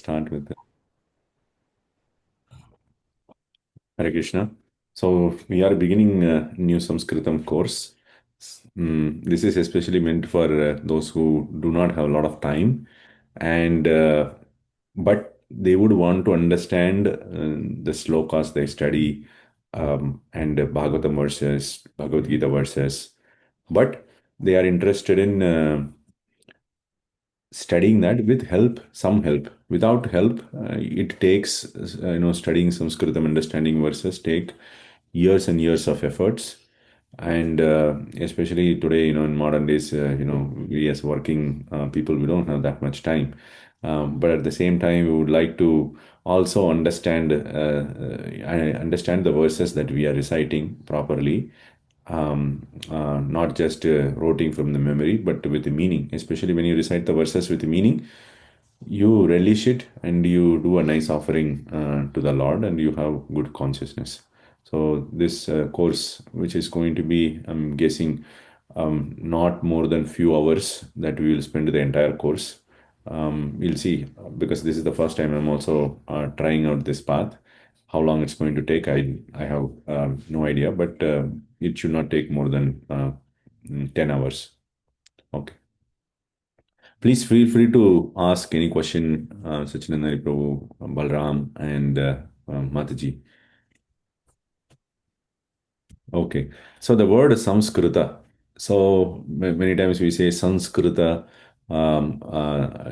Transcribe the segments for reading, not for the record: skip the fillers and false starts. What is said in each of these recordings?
start with Hare Krishna. So we are beginning a new Sanskritam course. This is especially meant for those who do not have a lot of time, and but they would want to understand the slokas they study, and Bhagavatam verses, Bhagavad Gita verses, but they are interested in studying that with help, some help. Without help, it takes, studying Sanskritam, understanding verses take years and years of efforts. And especially today, in modern days, we as working people, we don't have that much time. But at the same time, we would like to also understand the verses that we are reciting properly, not just roting from the memory, but with the meaning. Especially when you recite the verses with the meaning, you relish it and you do a nice offering to the Lord, and you have good consciousness. So this course, which is going to be, I'm guessing, not more than few hours that we will spend the entire course. We'll see, because this is the first time I'm also trying out this path. How long it's going to take, I have no idea, but it should not take more than 10 hours. Okay. Please feel free to ask any question, Sachinandani Prabhu, Balram, and Mataji. Okay. So the word Samskrita. So many times we say Sanskrita.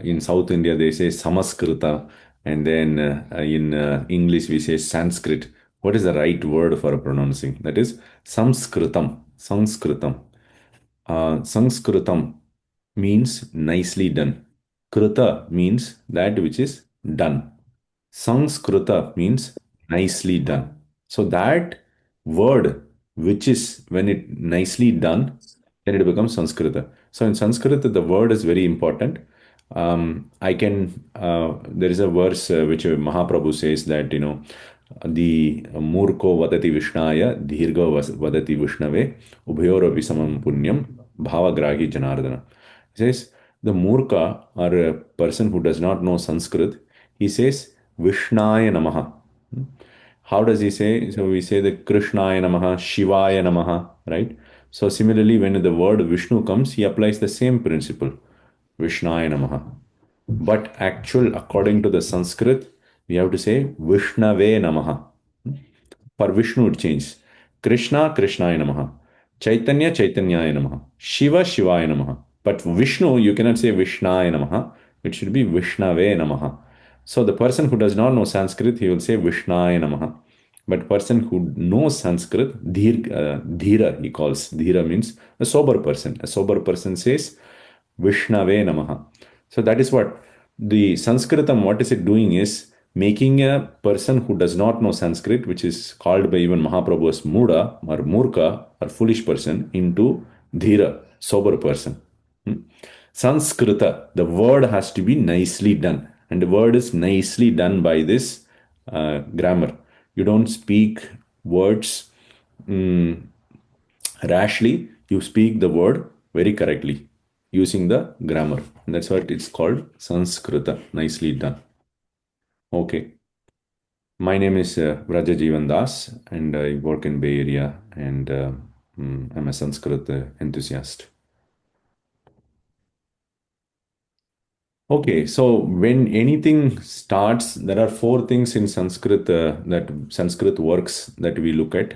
In South India, they say Samaskrita. And then in English, we say Sanskrit. What is the right word for pronouncing? That is Samskritam. Sanskritam. Sanskritam means nicely done. Krita means that which is done. Sanskrita means nicely done. So that word, which is when it nicely done, then it becomes Sanskrita. So in Sanskrit, the word is very important. There is a verse which Mahaprabhu says that, the Murko vadati Vishnaya, Dhirga vadati Vishnave, Ubhayora Visamam Punyam, Bhavagrahi Janardana. He says, the Murka, or a person who does not know Sanskrit, he says, Vishnaya Namaha. How does he say? So we say the Krishnaya Namaha, Shivaya Namaha, right? So similarly, when the word Vishnu comes, he applies the same principle, Vishnaya Namaha. But according to the Sanskrit, we have to say Vishnave Namaha. For Vishnu, it changes. Krishna, Krishnaya Namaha. Chaitanya, Chaitanyaya Namaha. Shiva, Shivaya Namaha. But Vishnu, you cannot say Vishnaya Namaha. It should be Vishnave Namaha. So the person who does not know Sanskrit, he will say Vishnaya Namaha. But person who knows Sanskrit, Dhira, he calls. Dhira means a sober person. A sober person says Vishnave Namaha. So that is what the Sanskritam, what is it doing is making a person who does not know Sanskrit, which is called by even Mahaprabhu as Muda or Murka or foolish person, into Dhira, sober person. Sanskrita, the word has to be nicely done. And the word is nicely done by this grammar. You don't speak words rashly, you speak the word very correctly using the grammar. And that's what it's called, Sanskrita, nicely done. Okay. My name is Vraja Jeevan Das, and I work in Bay Area, and I'm a Sanskrit enthusiast. Okay, so when anything starts, there are four things in Sanskrit that Sanskrit works that we look at,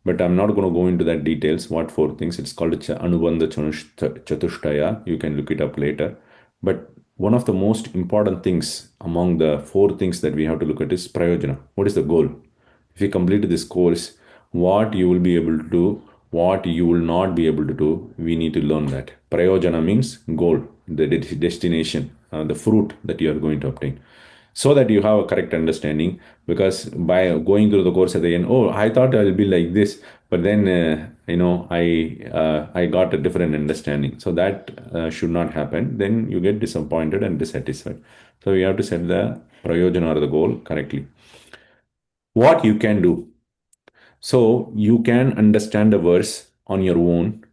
but I'm not going to go into that details. What four things? It's called Anubandha Chatushtaya. You can look it up later. But one of the most important things among the four things that we have to look at is Prayojana. What is the goal? If you complete this course, what you will be able to do, what you will not be able to do, we need to learn that. Prayojana means goal, the destination, the fruit that you are going to obtain. So that you have a correct understanding, because by going through the course at the end, oh, I thought I'll be like this, but then, I got a different understanding. So that should not happen. Then you get disappointed and dissatisfied. So you have to set the prayojana or the goal correctly. What you can do. So you can understand a verse on your own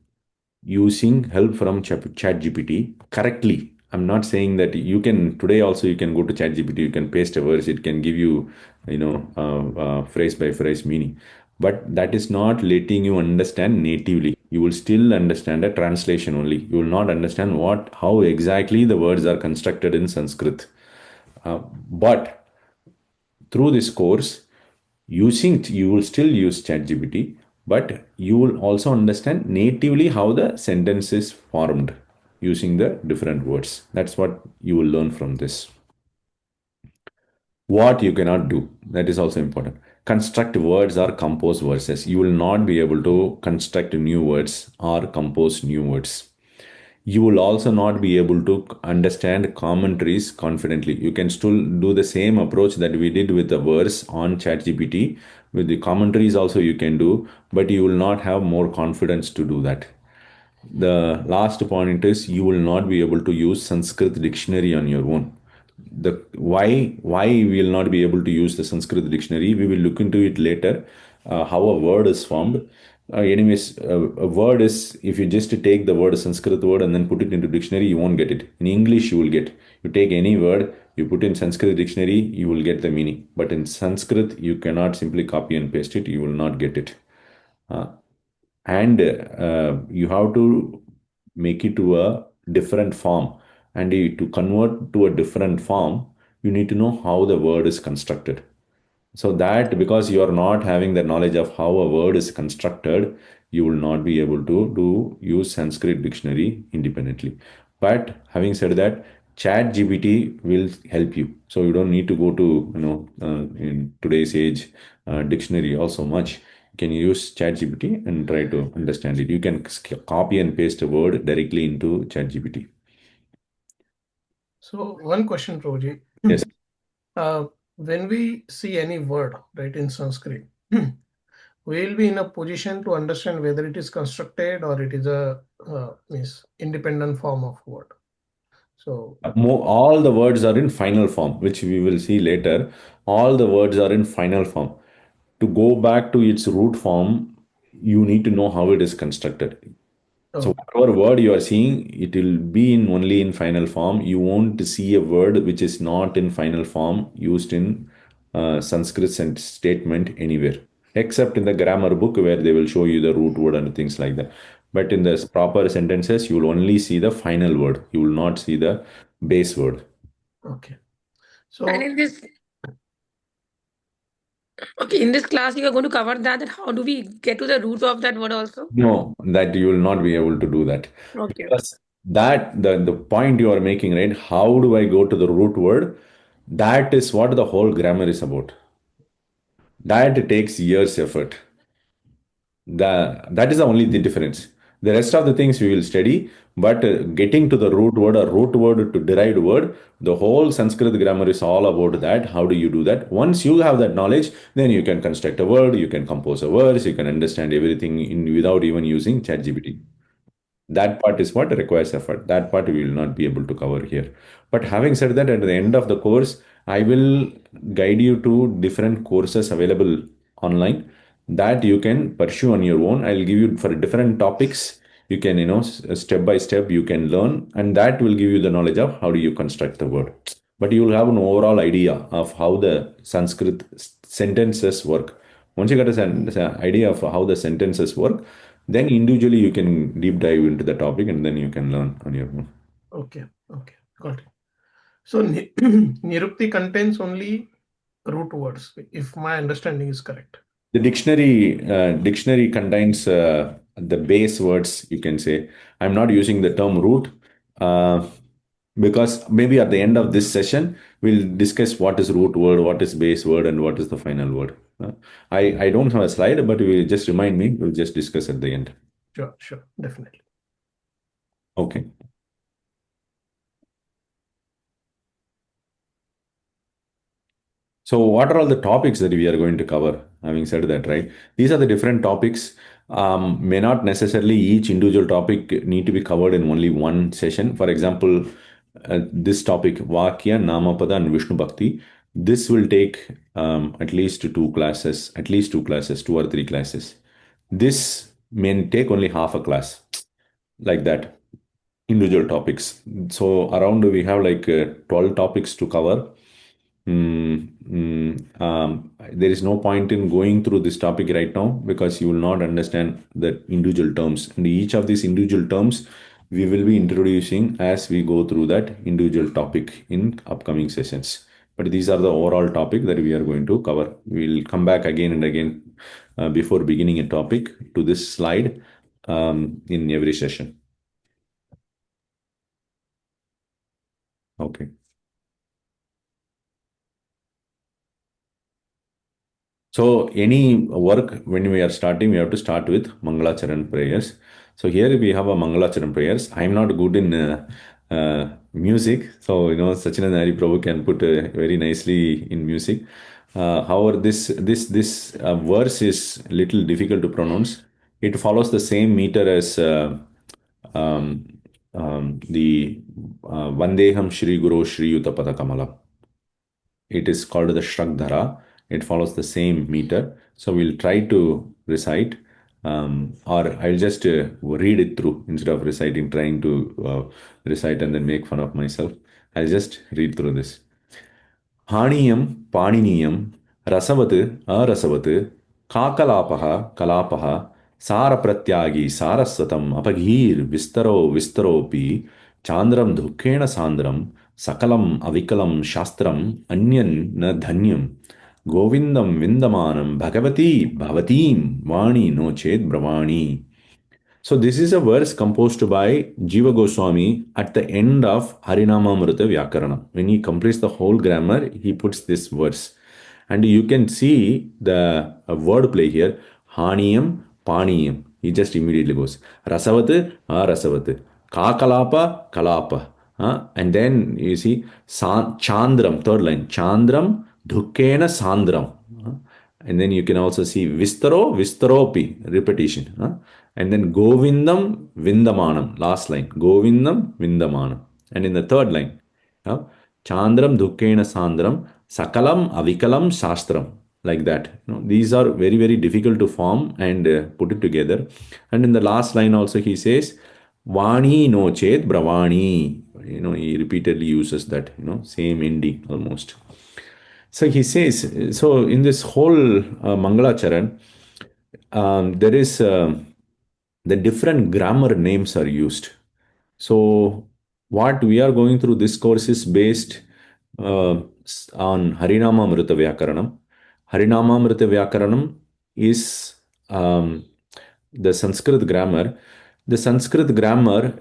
using help from ChatGPT correctly. I'm not saying that you can today also you can go to ChatGPT, you can paste a verse, it can give you, phrase by phrase meaning. But that is not letting you understand natively. You will still understand a translation only. You will not understand how exactly the words are constructed in Sanskrit. But through this course, you will still use ChatGPT, but you will also understand natively how the sentence is formed using the different words. That's what you will learn from this. What you cannot do, that is also important. Construct words or compose verses. You will not be able to construct new words or compose new words. You will also not be able to understand commentaries confidently. You can still do the same approach that we did with the verse on ChatGPT. With the commentaries also you can do, but you will not have more confidence to do that. The last point is you will not be able to use Sanskrit dictionary on your own. The why we will not be able to use the Sanskrit dictionary, we will look into it later, how a word is formed. A word is, if you just take the word Sanskrit word and then put it into dictionary, you won't get it. In English, you will get. You take any word, you put in Sanskrit dictionary, you will get the meaning. But in Sanskrit, you cannot simply copy and paste it. You will not get it. Uh, and you have to make it to a different form. And to convert to a different form, you need to know how the word is constructed. So that because you are not having the knowledge of how a word is constructed, you will not be able to use Sanskrit dictionary independently. But having said that, Chat GPT will help you. So you don't need to go to, in today's age, dictionary also much. You can use Chat GPT and try to understand it. You can copy and paste a word directly into Chat GPT. So one question, Prabhuji. Yes. When we see any word, right, in Sanskrit, we will be in a position to understand whether it is constructed or it is a means independent form of word. So All the words are in final form, which we will see later. All the words are in final form. To go back to its root form, you need to know how it is constructed. So okay, whatever word you are seeing, it will be in only in final form. You won't see a word which is not in final form used in Sanskrit statement anywhere, except in the grammar book where they will show you the root word and things like that. But in the proper sentences, you will only see the final word. You will not see the base word. okay. And So in this class, you are going to cover that how do we get to the root of that word also? No, that you will not be able to do that. Okay. Because that the point you are making, right? How do I go to the root word? That is what the whole grammar is about. That takes years effort. That is the only the difference. The rest of the things we will study, but getting to the root word or root word to derived word, the whole Sanskrit grammar is all about that. How do you do that? Once you have that knowledge, then you can construct a word, you can compose a verse, you can understand everything without even using ChatGPT. That part is what requires effort. That part we will not be able to cover here. But having said that, at the end of the course, I will guide you to different courses available online that you can pursue on your own. I'll give you for different topics. You can, step by step, you can learn, and that will give you the knowledge of how do you construct the word. But you will have an overall idea of how the Sanskrit sentences work. Once you get an idea of how the sentences work, then individually you can deep dive into the topic and then you can learn on your own. okay, got it. So Nirukti contains only root words, if my understanding is correct. The dictionary contains the base words, you can say. I'm not using the term root uh, because maybe at the end of this session, we'll discuss what is root word, what is base word, and what is the final word. I don't have a slide, but we just remind me, we'll just discuss at the end. Sure, definitely. Okay. So, what are all the topics that we are going to cover? Having said that, right? These are the different topics. May not necessarily each individual topic need to be covered in only one session. For example, this topic, Vākya, Namapada, and Vishnu Bhakti, this will take at least two classes, two or three classes. This may take only half a class, like that. individual topics. So around we have like 12 topics to cover. There is no point in going through this topic right now because you will not understand the individual terms. And each of these individual terms we will be introducing as we go through that individual topic in upcoming sessions. But these are the overall topic that we are going to cover. We'll come back again and again before beginning a topic to this slide in every session. Okay. So any work, when we are starting, we have to start with Mangalacharan prayers. So here we have a Mangalacharan prayers. I am not good in music, so Sachinand Hari Prabhu can put very nicely in music. However, this verse is little difficult to pronounce. It follows the same meter as um, the Vandeham Shri Guru Shri Yuta Padakamala. It is called the Shrakdhara. It follows the same meter. So we'll try to recite, or I'll just read it through instead of reciting, trying to recite and then make fun of myself. I'll just read through this. Haniyam Paniniyam Rasavat Arasavat Kakalapaha Kalapaha Sarapratyagi Saraswatam Apagir Vistaropi Chandram Dhukkena Sandram Sakalam Avikalam Shastram Anyan Na Dhanyam Govindam Vindamanam Bhagavati Bhavatim Vani No Ched Brahmani. So this is a verse composed by Jiva Goswami at the end of Harinamamrita Vyakaranam. When he completes the whole grammar, he puts this verse. And you can see the word play here. Haniyam, Paniyam. He just immediately goes. Rasavat, Arasavat. Kakalapa, Kalapa. And then you see Chandram, third line. Chandram, Dhukkena Sandram. And then you can also see Vistaropi, repetition. And then Govindam Vindamanam, last line. Govindam Vindamanam. And in the third line, Chandram Dhukkena Sandram, Sakalam Avikalam Shastram. Like that. These are very, very difficult to form and put it together. And in the last line also he says, Vani no chet bravani. He repeatedly uses that, same ending almost. So he says, so in this whole Mangalacharan, there is the different grammar names are used. So what we are going through this course is based on Harinamamrita Vyakaranam. Harinamamrita Vyakaranam is the Sanskrit grammar. The Sanskrit grammar,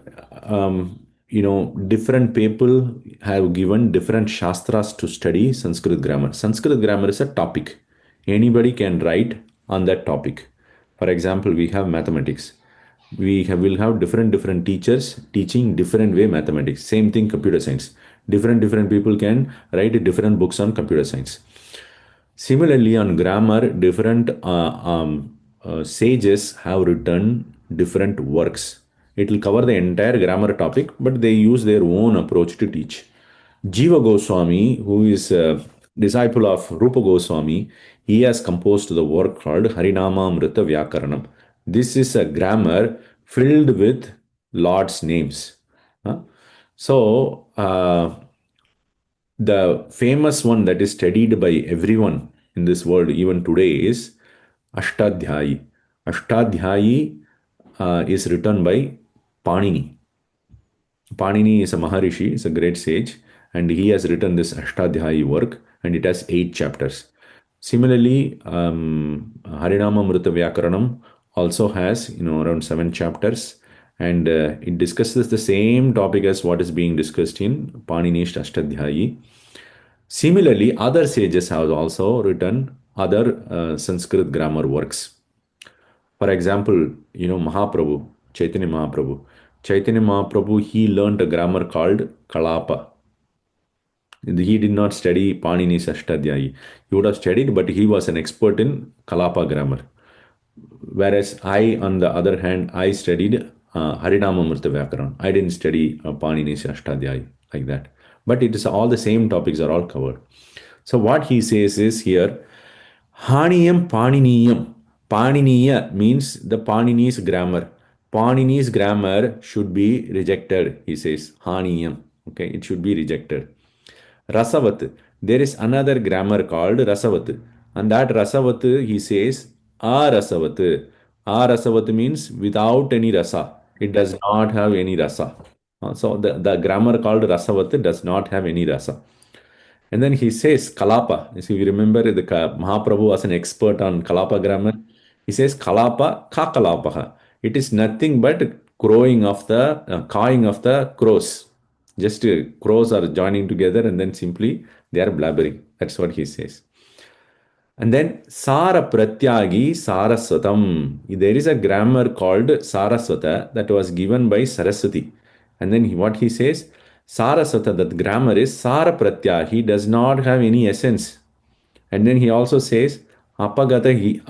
different people have given different shastras to study Sanskrit grammar. Sanskrit grammar is a topic. Anybody can write on that topic. For example, we have mathematics. Will have different teachers teaching different way mathematics. Same thing, computer science. Different people can write different books on computer science. Similarly, on grammar, different sages have written different works. It will cover the entire grammar topic, but they use their own approach to teach. Jiva Goswami, who is a disciple of Rupa Goswami, he has composed the work called Harinamamrita Vyakaranam. This is a grammar filled with Lord's names. So, the famous one that is studied by everyone in this world, even today, is Ashtadhyayi. Ashtadhyayi is written by Panini. Panini is a Maharishi, is a great sage, and he has written this Ashtadhyayi work, and it has 8 chapters. Similarly, Harinamamrita Vyakaranam also has around 7 chapters, and it discusses the same topic as what is being discussed in Panini's Ashtadhyayi. Similarly, other sages have also written other Sanskrit grammar works. For example, Mahaprabhu, Chaitanya Mahaprabhu. Chaitanya Mahaprabhu, he learned a grammar called Kalapa. He did not study Panini's Ashtadhyayi. He would have studied, but he was an expert in Kalapa grammar. Whereas I, on the other hand, I studied Harinamamrita Vyakaranam. I didn't study Panini's Ashtadhyayi like that. But it is all the same topics are all covered. So what he says is here, Haniyam Paniniyam. Paniniya means the Panini's grammar. Panini's grammar should be rejected, he says. Haniyam. Okay, it should be rejected. Rasavat. There is another grammar called Rasavat. And that Rasavat, he says, Arasavat. Arasavat means without any rasa. It does not have any rasa. So the grammar called Rasavat does not have any rasa. And then he says Kalapa. You see, you remember Mahaprabhu was an expert on Kalapa grammar. He says Kalapa ka Kalapaha. It is nothing but cawing of the crows. Just crows are joining together and then simply they are blabbering. That's what he says. And then Sara Pratyagi Saraswatam. There is a grammar called Saraswata that was given by Saraswati. And then what he says, Saraswata, that grammar is Sara Pratyagi, does not have any essence. And then he also says, Apahata Gihi.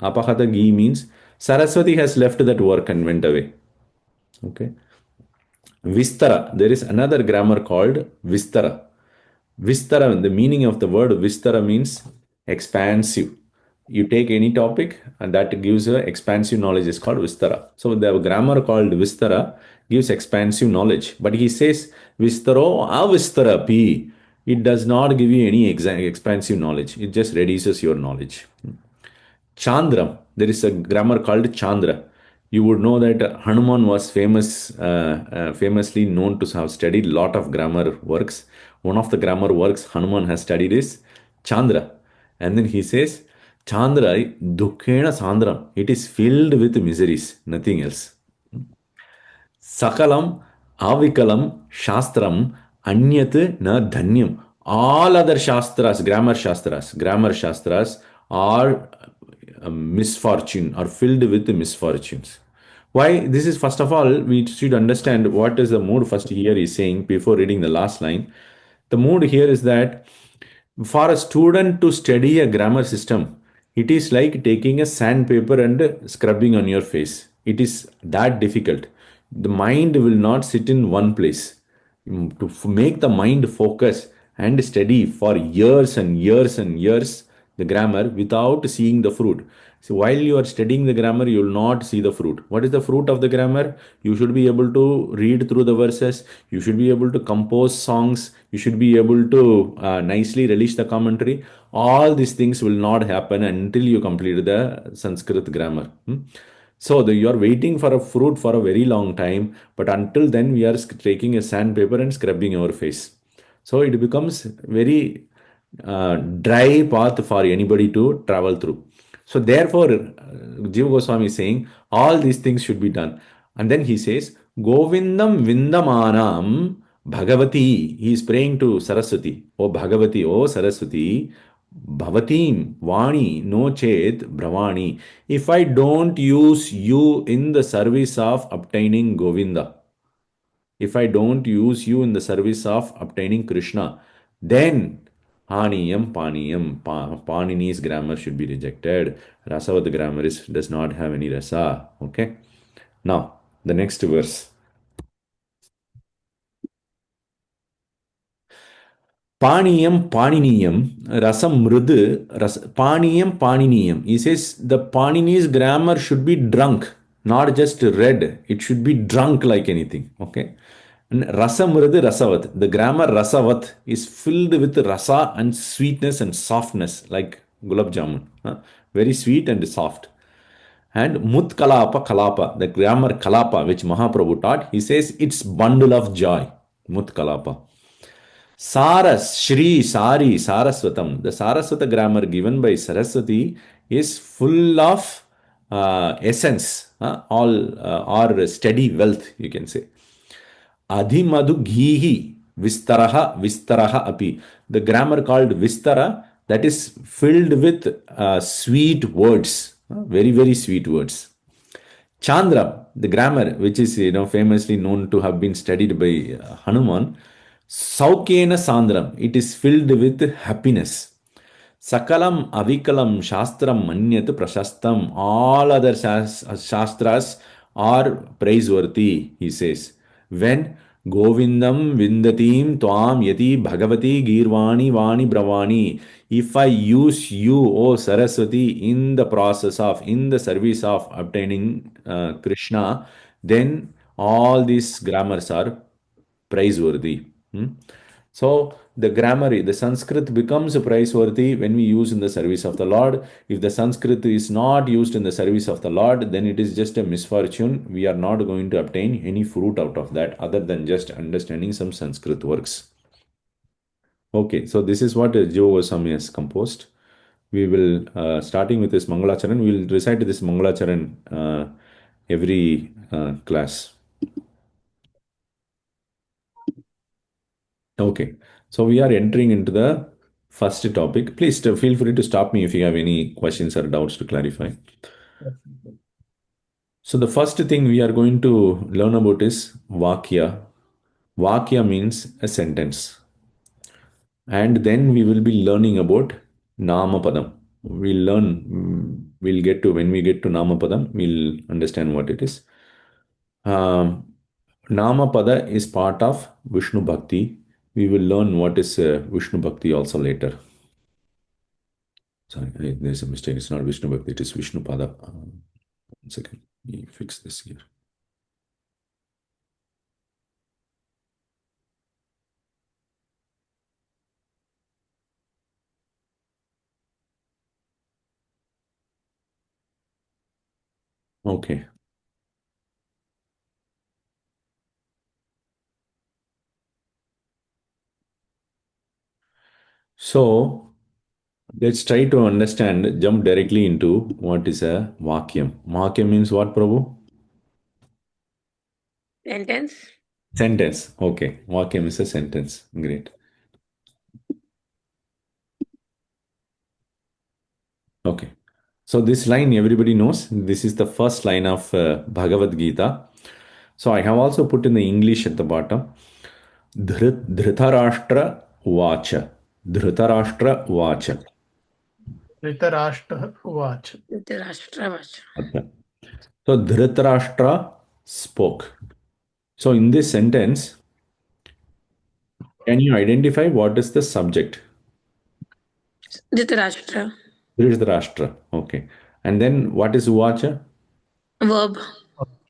Apahata Gihi means Saraswati has left that work and went away. Okay. Vistara. There is another grammar called Vistara. Vistara, the meaning of the word Vistara means expansive. You take any topic and that gives a expansive knowledge is called Vistara. So the grammar called Vistara gives expansive knowledge. But he says Vistaro avistara pi. It does not give you any expansive knowledge. It just reduces your knowledge. Chandram. There is a grammar called Chandra. You would know that Hanuman was famously known to have studied a lot of grammar works. One of the grammar works Hanuman has studied is Chandra. And then he says, Chandra, dukkena sandram. It is filled with miseries, nothing else. Sakalam, avikalam, shastram, anyat na dhanyam. All other shastras, grammar shastras are misfortune, are filled with misfortunes. Why? This is, first of all, we should understand what is the mood first here is saying before reading the last line. The mood here is that for a student to study a grammar system, it is like taking a sandpaper and scrubbing on your face. It is that difficult. The mind will not sit in one place. To make the mind focus and study for years and years and years the grammar without seeing the fruit. So while you are studying the grammar, you will not see the fruit. What is the fruit of the grammar? You should be able to read through the verses. You should be able to compose songs. You should be able to nicely relish the commentary. All these things will not happen until you complete the Sanskrit grammar. So you are waiting for a fruit for a very long time, but until then we are taking a sandpaper and scrubbing our face. So it becomes very dry path for anybody to travel through. So therefore, Jiva Goswami is saying all these things should be done. And then he says, Govindam Vindamanam Bhagavati. He is praying to Saraswati. Oh Bhagavati, oh Saraswati, Bhavatim Vani no Chet Bhavani. If I don't use you in the service of obtaining Govinda, if I don't use you in the service of obtaining Krishna, then Haniyam, Paniyam, Panini's grammar should be rejected. Rasavat grammar does not have any rasa. Okay. Now, the next verse. Paniyam, Paniniyam, Rasam Mrudu, Paniyam, Paniniyam. He says the Panini's grammar should be drunk, not just read. It should be drunk like anything. Okay. And Rasamrudu Rasavat. The grammar Rasavat is filled with rasa and sweetness and softness, like gulab jamun. Very sweet and soft. And Mutkalapa Kalapa, the grammar Kalapa, which Mahaprabhu taught, he says it's bundle of joy. Mutkalapa. Saras, Shri, Sari, Saraswatam. The Saraswata grammar given by Saraswati is full of essence, or steady wealth, you can say. Adhimadu Ghihi Vistaraha api. The grammar called Vistara, that is filled with sweet words, very, very sweet words. Chandra, the grammar, which is famously known to have been studied by Hanuman, Saukena Sandram, it is filled with happiness. Sakalam Avikalam Shastram Manyat Prashastam, all other shastras are praiseworthy, he says. When Govindam Vindatim Tvam Yati Bhagavati Girvani Vani Bravani. If I use you, O Saraswati, in the process of, in the service of obtaining Krishna, then all these grammars are praiseworthy. So the grammar, the Sanskrit becomes praiseworthy when we use in the service of the Lord. If the Sanskrit is not used in the service of the Lord, then it is just a misfortune. We are not going to obtain any fruit out of that other than just understanding some Sanskrit works. Okay, so this is what Jiva Goswami has composed. We will, starting with this Mangalacharan, we will recite this Mangalacharan every class. Okay, so we are entering into the first topic. Please feel free to stop me if you have any questions or doubts to clarify. So the first thing we are going to learn about is Vākya. Vākya means a sentence. And then we will be learning about Namapadam. We'll get to, when we get to Namapadam, we'll understand what it is. Namapada is part of Vishnu Bhakti. We will learn what is Vishnu Bhakti also later. Sorry, there's a mistake. It's not Vishnu Bhakti, it is Vishnu Pada. 1 second, let me fix this here. Okay. So let's try to understand, jump directly into what is a Vakyam. Vakyam means what, Prabhu? Sentence. Sentence. Okay. Vakyam is a sentence. Great. Okay. So this line everybody knows. This is the first line of Bhagavad Gītā. So I have also put in the English at the bottom. Dhritarashtra Vacha. Dhritarashtra Vacha. Dhritarashtra Vacha. Dhritarashtra Vacha. Okay. So Dhritarashtra spoke. So in this sentence, can you identify what is the subject? Dhritarashtra. Dhritarashtra. Okay. And then what is Vacha? Verb.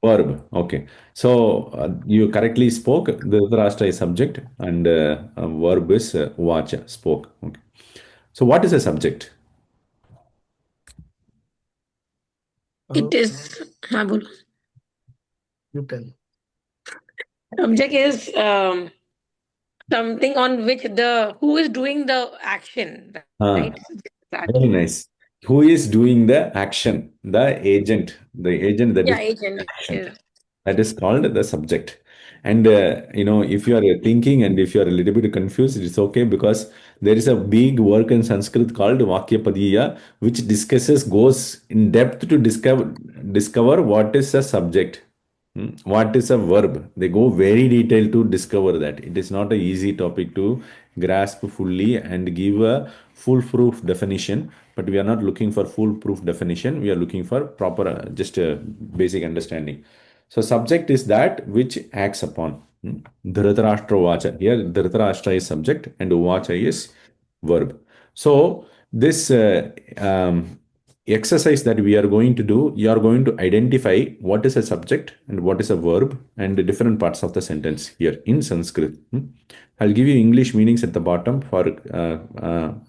Verb. Okay. So you correctly spoke. Dhritarashtra is subject and verb is Vacha, spoke. Okay. So what is a subject? It is. You tell. Subject is something on which who is doing the action, right? Very nice. Who is doing the action? The agent. The agent that is Agent. action. Yes. That is called the subject. And if you are thinking and if you are a little bit confused, it's okay because there is a big work in Sanskrit called Vākya Padiyya, which goes in depth to discover what is a subject, what is a verb. They go very detailed to discover that. It is not an easy topic to grasp fully and give a foolproof definition. But we are not looking for foolproof definition. We are looking for proper, just a basic understanding. So subject is that which acts upon. Dhritarashtra Vacha. Here Dhritarashtra is subject and Vacha is verb. So this exercise that we are going to do, you are going to identify what is a subject and what is a verb and the different parts of the sentence here in Sanskrit. I'll give you English meanings at the bottom for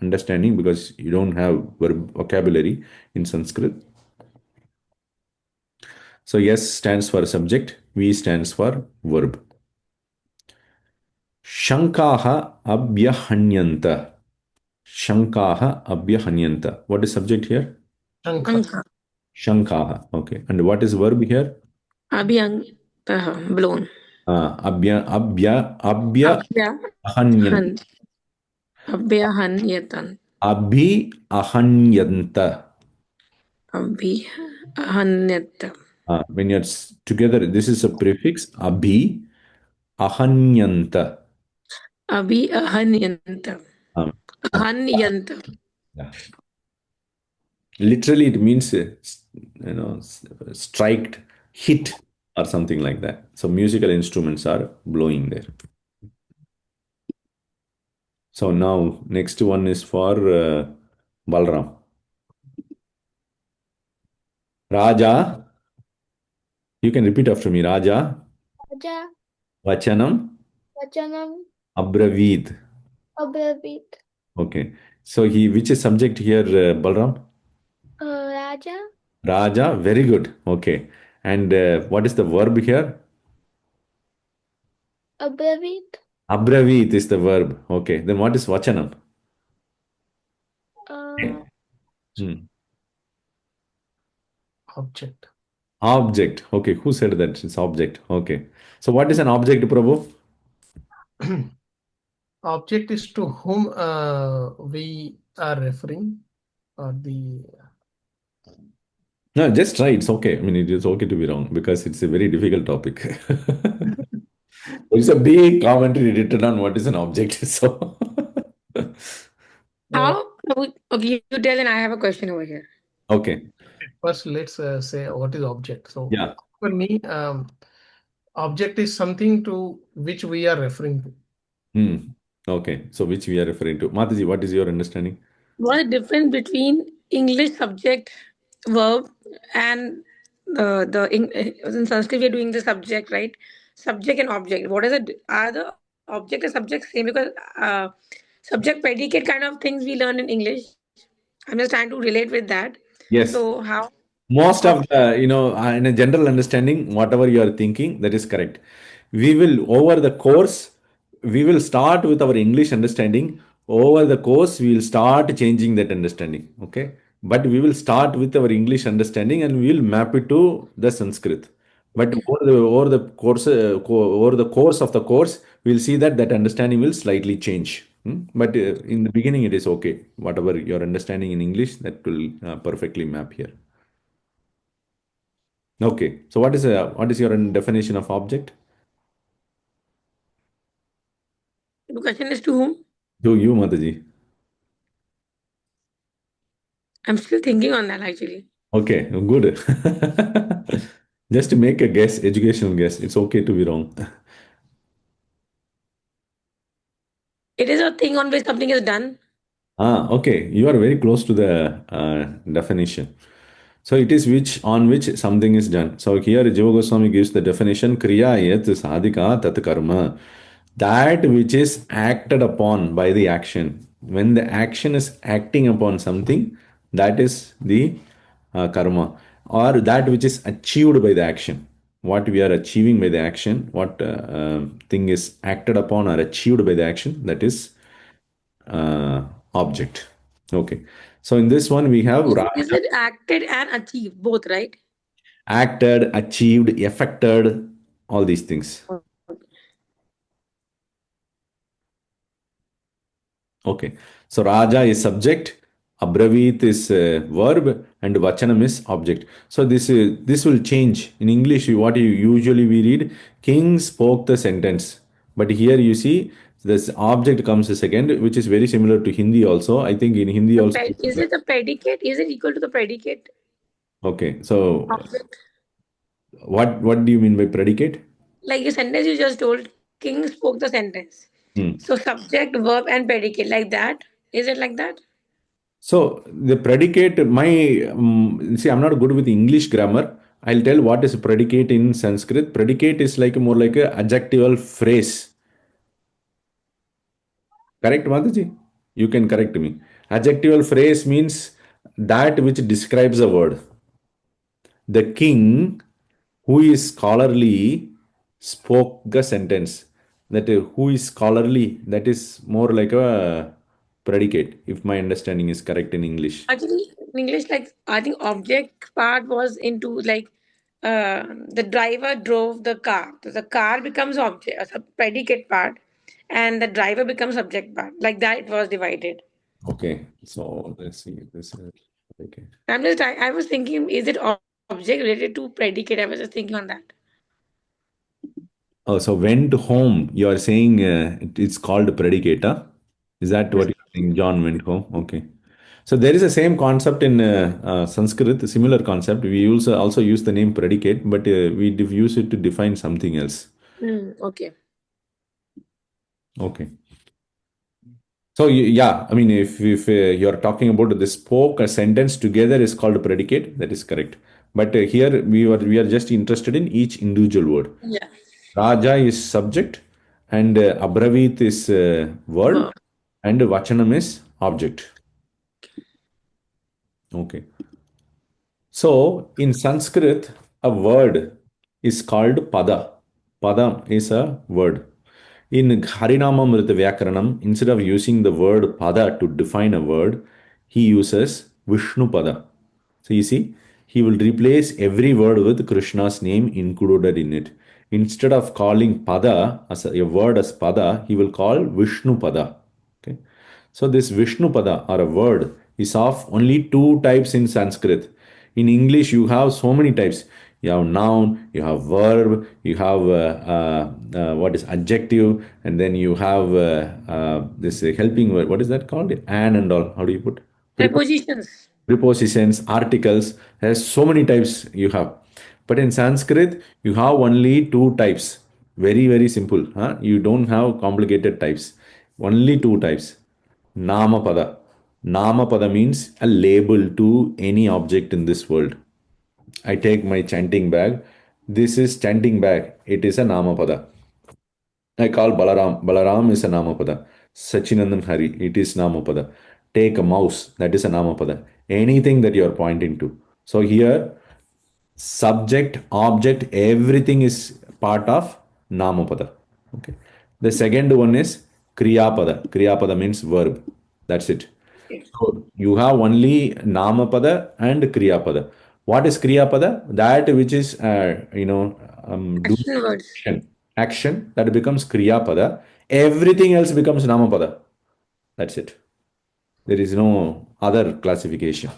understanding because you don't have vocabulary in Sanskrit. So S stands for subject, V stands for verb. Shankaha abhyahanyanta. Shankaha abhyahanyanta. What is subject here? Shankha. Shankaha. Okay. And what is verb here? Blown. Abhyahanyanta. Abhyahanyatan. Abhyahanyanta. Abhyahanyata. When you're together, this is a prefix. Abhyahanyanta. Abhyahanyanta. Ahanyanta. Literally, it means strike, hit. or something like that. So musical instruments are blowing there. So now next one is for Balram. Raja, you can repeat after me. Raja, Raja Vachanam, Vachanam Abravit. Abravit. Okay. So which is subject here, Balram? Raja Raja, very good. Okay. And what is the verb here? Abravit. Abravit is the verb. Okay. Then what is Vachanam? Hmm. Object. Object. Okay. Who said that? It's object. Okay. So what is an object, Prabhu? Object is to whom we are referring, or the No, just try. It's okay. I mean, it is okay to be wrong because it's a very difficult topic. It's a big commentary written on what is an object. So, How? Okay, you tell, and I have a question over here. okay. first let's say what is object. So Yeah. for me, object is something to which we are referring to. Hmm. Okay. So, which we are referring to? Mataji, what is your understanding? What is the difference between English subject, verb, and in Sanskrit we're doing the subject, right? Subject and object. What is it? Are the object and subject same? Because subject predicate kind of things we learn in English. I'm just trying to relate with that. Yes. So how? Most of Object. the, in a general understanding, whatever you are thinking, that is correct. We will, over the course, we will start with our English understanding. Over the course, we will start changing that understanding. Okay. But we will start with our English understanding and we will map it to the Sanskrit. But Okay. over the course of the course, we'll see that understanding will slightly change. But in the beginning, it is okay. Whatever your understanding in English, that will perfectly map here. Okay. So what is your definition of object? The question is to whom? To you, Mataji. I'm still thinking on that actually. Okay, good. Just to make a guess, educational guess. It's okay to be wrong. It is a thing on which something is done. Okay. You are very close to the definition. So it is which on which something is done. So here Jiva Goswami gives the definition Kriya yat sadhika tat karma. That which is acted upon by the action. When the action is acting upon something, that is the karma. Or that which is achieved by the action. What we are achieving by the action, what thing is acted upon or achieved by the action, that is object. Okay. So in this one, we have Is it acted and achieved both, right? acted, achieved, effected, all these things. Okay. So Raja is subject, Abravit is verb, and Vachanam is object. So this will change. In English, what you usually we read, King spoke the sentence. But here you see this object comes second, which is very similar to Hindi also. I think in Hindi also. Is it the predicate? Is it equal to the predicate? Okay. So Object. what do you mean by predicate? Like the sentence you just told, King spoke the sentence. Hmm. So subject, verb, and predicate like that. Is it like that? So the predicate, see, I'm not good with English grammar. I'll tell what is predicate in Sanskrit. Predicate is like more like a adjectival phrase. Correct, Mataji? You can correct me. Adjectival phrase means that which describes a word. The king, who is scholarly, spoke the sentence. That who is scholarly, that is more like a predicate, if my understanding is correct in English. Actually, in English, like I think object part was into like the driver drove the car. So the car becomes object, a predicate part, and the driver becomes subject part. Like that, it was divided. Okay, so let's see. This is okay. I was thinking, is it object related to predicate? I was just thinking on that. Oh, so went home. You are saying it's called predicator. Is that Yes. what you're saying? John went home. Okay. So there is the same concept in Sanskrit, a similar concept. We also use the name predicate, but we use it to define something else. Okay. Okay. So yeah, I mean, if you're talking about the spoke, a sentence together is called predicate. That is correct. But here we are just interested in each individual word. Yeah. Raja is subject, and abravit is verb, Verb. and vachanam is object. Okay. So in Sanskrit, a word is called pada. Pada is a word. In Harinama mṛtavān, instead of using the word pada to define a word, he uses Vishnu pada. So you see, he will replace every word with Krishna's name included in it. Instead of calling pada as a word as pada, he will call Vishnu pada. Okay. So this Vishnu pada or a word is of only two types in Sanskrit. In English, you have so many types. You have noun, you have verb, you have what is adjective, and then you have this helping word. What is that called? An and all. How do you put? Prepositions. Prepositions, articles. There's so many types you have. But in Sanskrit, you have only two types. Very, very simple. Huh? You don't have complicated types. Only two types. Namapada. Namapada means a label to any object in this world. I take my chanting bag. This is chanting bag. It is a Namapada. I call Balaram. Balaram is a Namapada. Sachinandan Hari. It is Namapada. Take a mouse. That is a Namapada. Anything that you are pointing to. So here, subject, object, everything is part of Namapada. Okay. The second one is Kriyapada. Kriyapada means verb. That's it. So you have only Namapada and Kriyapada. What is Kriyapada? That which is, doing Action words. action that becomes Kriyapada. Everything else becomes Namapada. That's it. There is no other classification.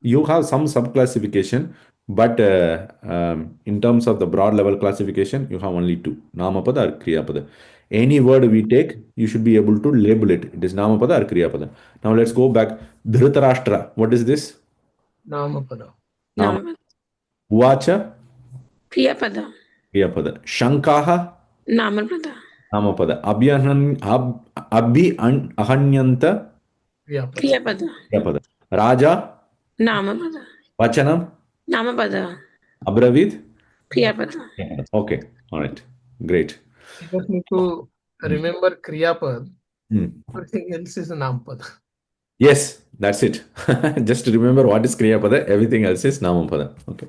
You have some sub-classification, but in terms of the broad level classification, you have only two, Namapada or Kriyapada. Any word we take, you should be able to label it. It is Namapada or Kriyapada. Now let's go back. Dhritarashtra. What is this? Namapada. Nama. Namapada. Uvacha? Kriyapada. Kriyapada. Shankaha? Namapada. Namapada. Ahanyanta? Kriyapada. Kriyapada. Kriyapada. Raja? Namapada. Vachanam? Namapada. Abravit? Kriyapada. Okay. All right. Great. You just need to remember Kriyapad. Hmm. Everything else is Namapada. Yes, that's it. Just remember what is Kriya Pada, everything else is Namapada. Okay.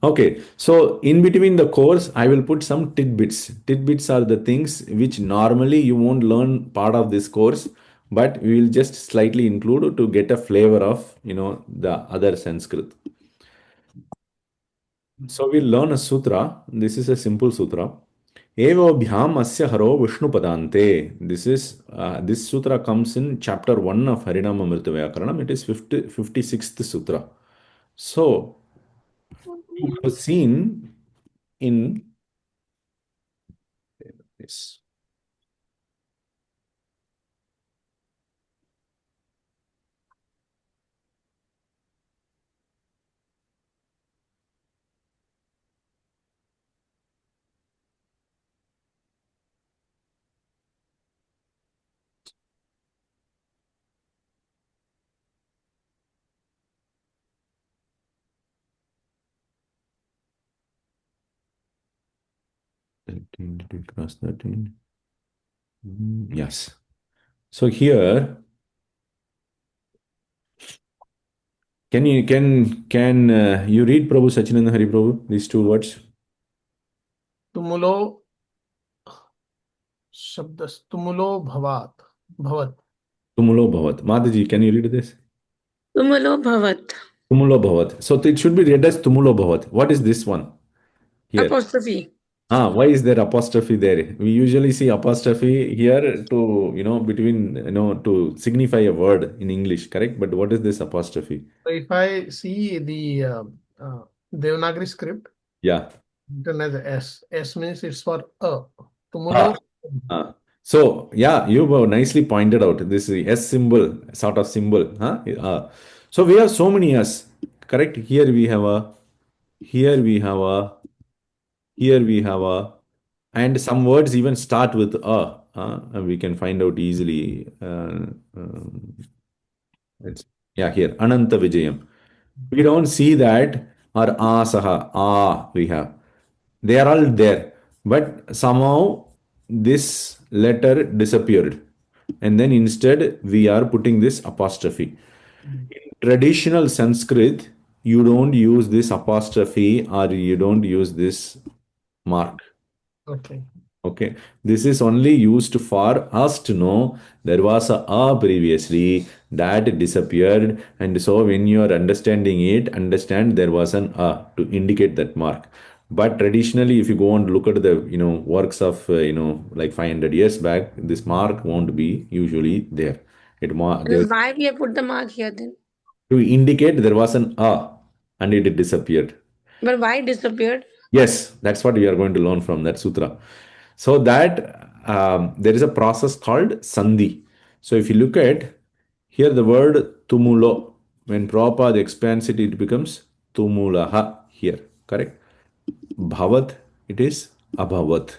Okay, so in between the course, I will put some tidbits. Tidbits are the things which normally you won't learn part of this course, but we will just slightly include to get a flavor of, the other Sanskrit. So we'll learn a sutra. This is a simple sutra. Evobhyam asya haro Vishnu padante. This sutra comes in chapter 1 of Harinama mṛtavān. It is 56th sutra. So you have seen in this. Did we cross 13? Yes. So here, can you read Prabhu Sachinanda Hari Prabhu these two words? Tumulo Shabdas. Tumulo Bhavat. Bhavat. Tumulo Bhavat. Mataji, can you read this? Tumulo bhavat. Tumulo Bhavat. So it should be read as Tumulo Bhavat. What is this one here? Apostrophe. Why is there apostrophe there? We usually see apostrophe here to, between, to signify a word in English, correct? But what is this apostrophe? So if I see the Devanagari script, Yeah. written as S. S means it's for a. Tumulo. So, yeah, you have nicely pointed out this S symbol, sort of symbol. Huh? So we have so many S, correct? Here we have a, here we have a, here we have a, and some words even start with a. And we can find out easily. It's, yeah, here, Ananta Vijayam. We don't see that, or Asaha, we have. They are all there. But somehow this letter disappeared. And then instead we are putting this apostrophe. In traditional Sanskrit, you don't use this apostrophe or you don't use this mark. Okay. Okay, this is only used for us to know there was a previously that disappeared, and so when you are understanding it, understand there was an a to indicate that mark. But traditionally, if you go and look at the works of like 500 years back, this mark won't be usually there. They will, Why we have put the mark here then? to indicate there was an a and it disappeared. But why it disappeared? Yes, that's what we are going to learn from that sutra. So that there is a process called sandhi. So if you look at here, the word tumulo, when Prabhupada expands it, it becomes tumulaha here, correct? Bhavat, it is abhavat.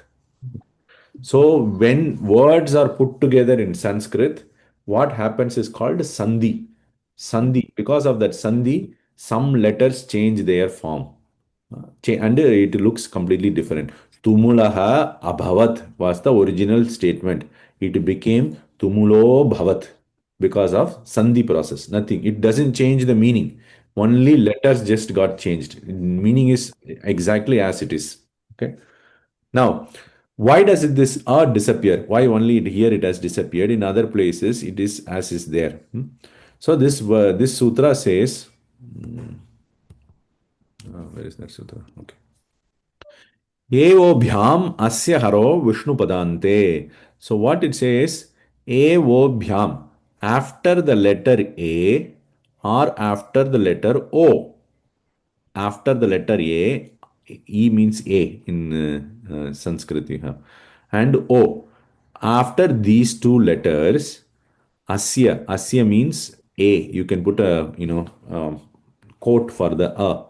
So when words are put together in Sanskrit, what happens is called sandhi. Sandhi. Because of that sandhi, some letters change their form. And it looks completely different. Tumulaha abhavat was the original statement. It became tumulo bhavat because of sandhi process. Nothing. It doesn't change the meaning. Only letters just got changed. Meaning is exactly as it is. Okay. Now, why does this disappear? Why only here it has disappeared? In other places, it is as is there. So this sutra says, where is that sutra? Okay. Evobhyam asya haro Vishnupadante. So what it says, Evobhyam, after the letter A or after the letter O. After the letter A, E means A in Sanskrit, and O. After these two letters, Asya means A. You can put a quote for the A.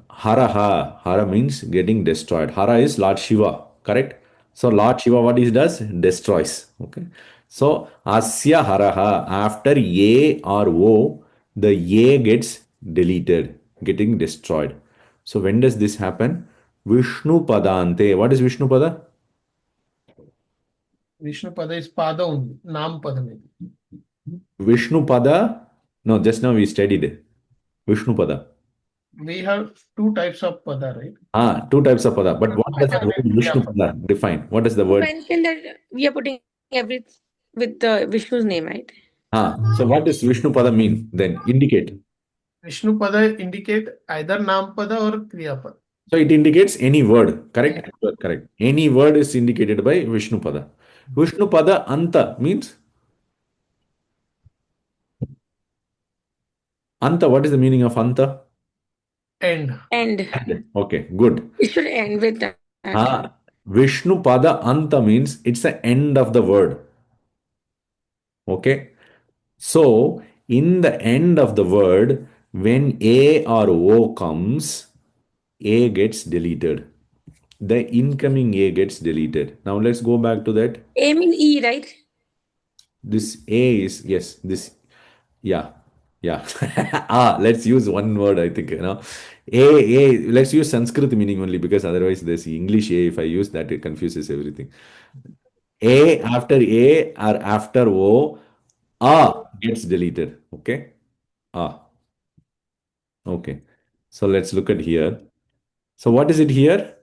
Hara means getting destroyed. Hara is Lord Shiva, correct? So Lord Shiva, what he does? Destroys. Okay. So Asya Haraha, after A or O, the A gets deleted, getting destroyed. So when does this happen? Vishnu Padante. What is Vishnu Pada? Vishnu pada is pada only, naam pada mein. Vishnu Pada. No, just now we studied Vishnu Pada. We have two types of pada, right? Two types of Pada. But what does the Pada word and Vishnu Kriya Pada define? What does the You word? mentioned that we are putting everything with Vishnu's name, right? So what does Vishnu Pada mean then? Indicate. Vishnu pada indicate either naam pada or kriya pada. So it indicates any word, correct? You are correct. Any word is indicated by Vishnu Pada. Vishnu Pada Anta means Anta. What is the meaning of Anta? End. End. Okay, good. It should end with that. Vishnu Pada Anta means it's the end of the word. Okay. So in the end of the word, when A or O comes, A gets deleted. The incoming A gets deleted. Now let's go back to that. A means E, right? This A is, yes, this, yeah, yeah. Let's use one word, I think, let's use Sanskrit meaning only because otherwise there's English A. If I use that, it confuses everything. A after A or after O, gets deleted. Okay. Okay. So let's look at here. So what is it here?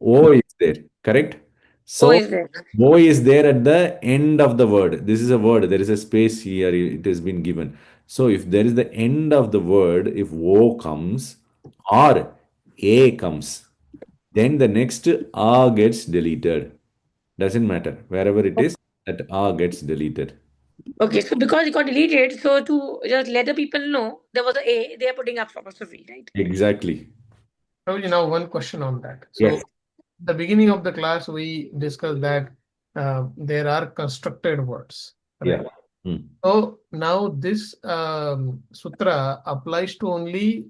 O is there, correct? O So is there. O is there at the end of the word. This is a word. There is a space here. It has been given. So if there is the end of the word, if O comes or A comes, then the next A gets deleted. Doesn't matter. Wherever it is, that A gets deleted. Okay, so because it got deleted, so to just let the people know there was A, they are putting up apostrophe, right? Exactly. Now one question on that. Yes. So the beginning of the class, we discussed that there are constructed words, Yeah. right? Hmm. So now this sutra applies to only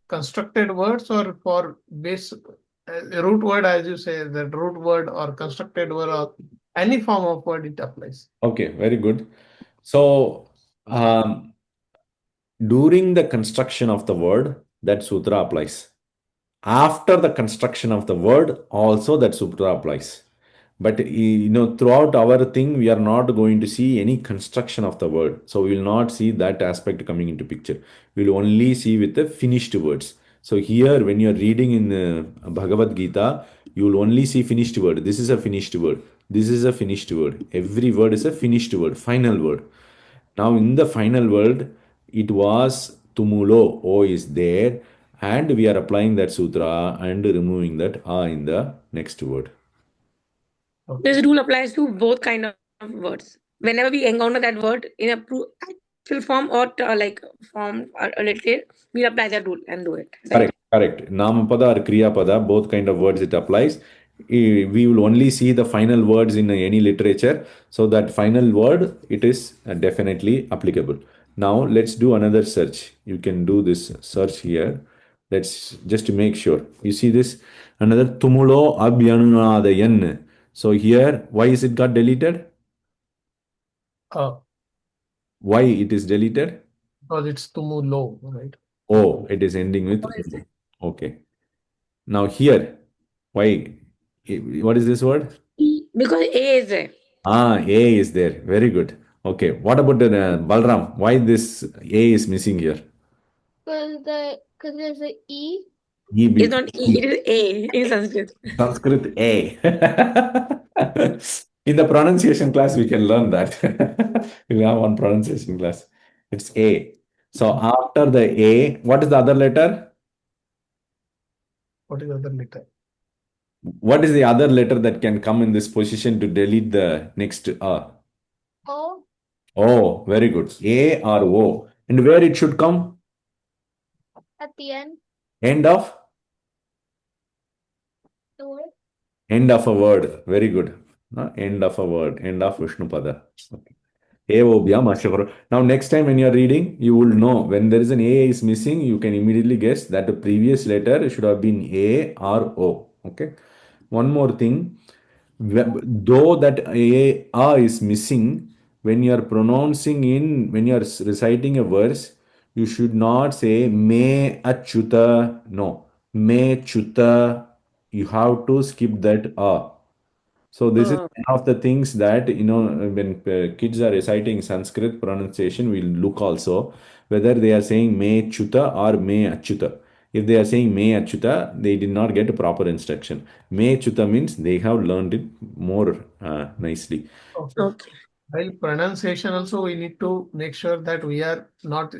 constructed words or for base root word, as you say, that root word or constructed word or any form of word it applies. Okay, very good. So, during the construction of the word, that sutra applies. After the construction of the word, also that sutra applies. But throughout our thing, we are not going to see any construction of the word. So we will not see that aspect coming into picture. We will only see with the finished words. So here, when you are reading in Bhagavad Gītā, you will only see finished word. This is a finished word. This is a finished word. Every word is a finished word, final word. Now, in the final word, it was tumulo, O is there, and we are applying that sutra and removing that a in the next word. This rule applies to both kind of words. Whenever we encounter that word in a actual form or like form related, we apply that rule and do it. Right? Correct, correct. Namapada or Kriya Pada, both kind of words it applies. We will only see the final words in any literature. So that final word, it is definitely applicable. Now let's do another search. You can do this search here. Let's just to make sure. You see this? Another Tumulo Abhyanunadayan. So here, why is it got deleted? Why it is deleted? Because it's tumulo, right? Oh, it is ending with O. Okay. Now here, why? What is this word? Because A is there. A is there. Very good. Okay. What about the Balram? Why this A is missing here? Because there's a E. It's not E, it is A in Sanskrit. Sanskrit A. In the pronunciation class, we can learn that. We'll have one pronunciation class. It's A. So after the A, what is the other letter? What is the other letter? What is the other letter that can come in this position to delete the next A? O. Oh, very good. A or O. And where it should come? At the end. End of? The word. End of a word. Very good. End of a word. End of Vishnupada. Okay. Evobhyam Ashakaro. Now, next time when you are reading, you will know when there is an A is missing, you can immediately guess that the previous letter should have been A or O. Okay. One more thing. Though that A is missing, when you are when you are reciting a verse, you should not say me achyuta. No. Me chuta. You have to skip that A. So this is one of the things that, when kids are reciting Sanskrit pronunciation, we'll look also whether they are saying me chuta or me achyuta. If they are saying me achyuta, they did not get a proper instruction. Me chuta means they have learned it more nicely. Okay. While pronunciation also, we need to make sure that we are not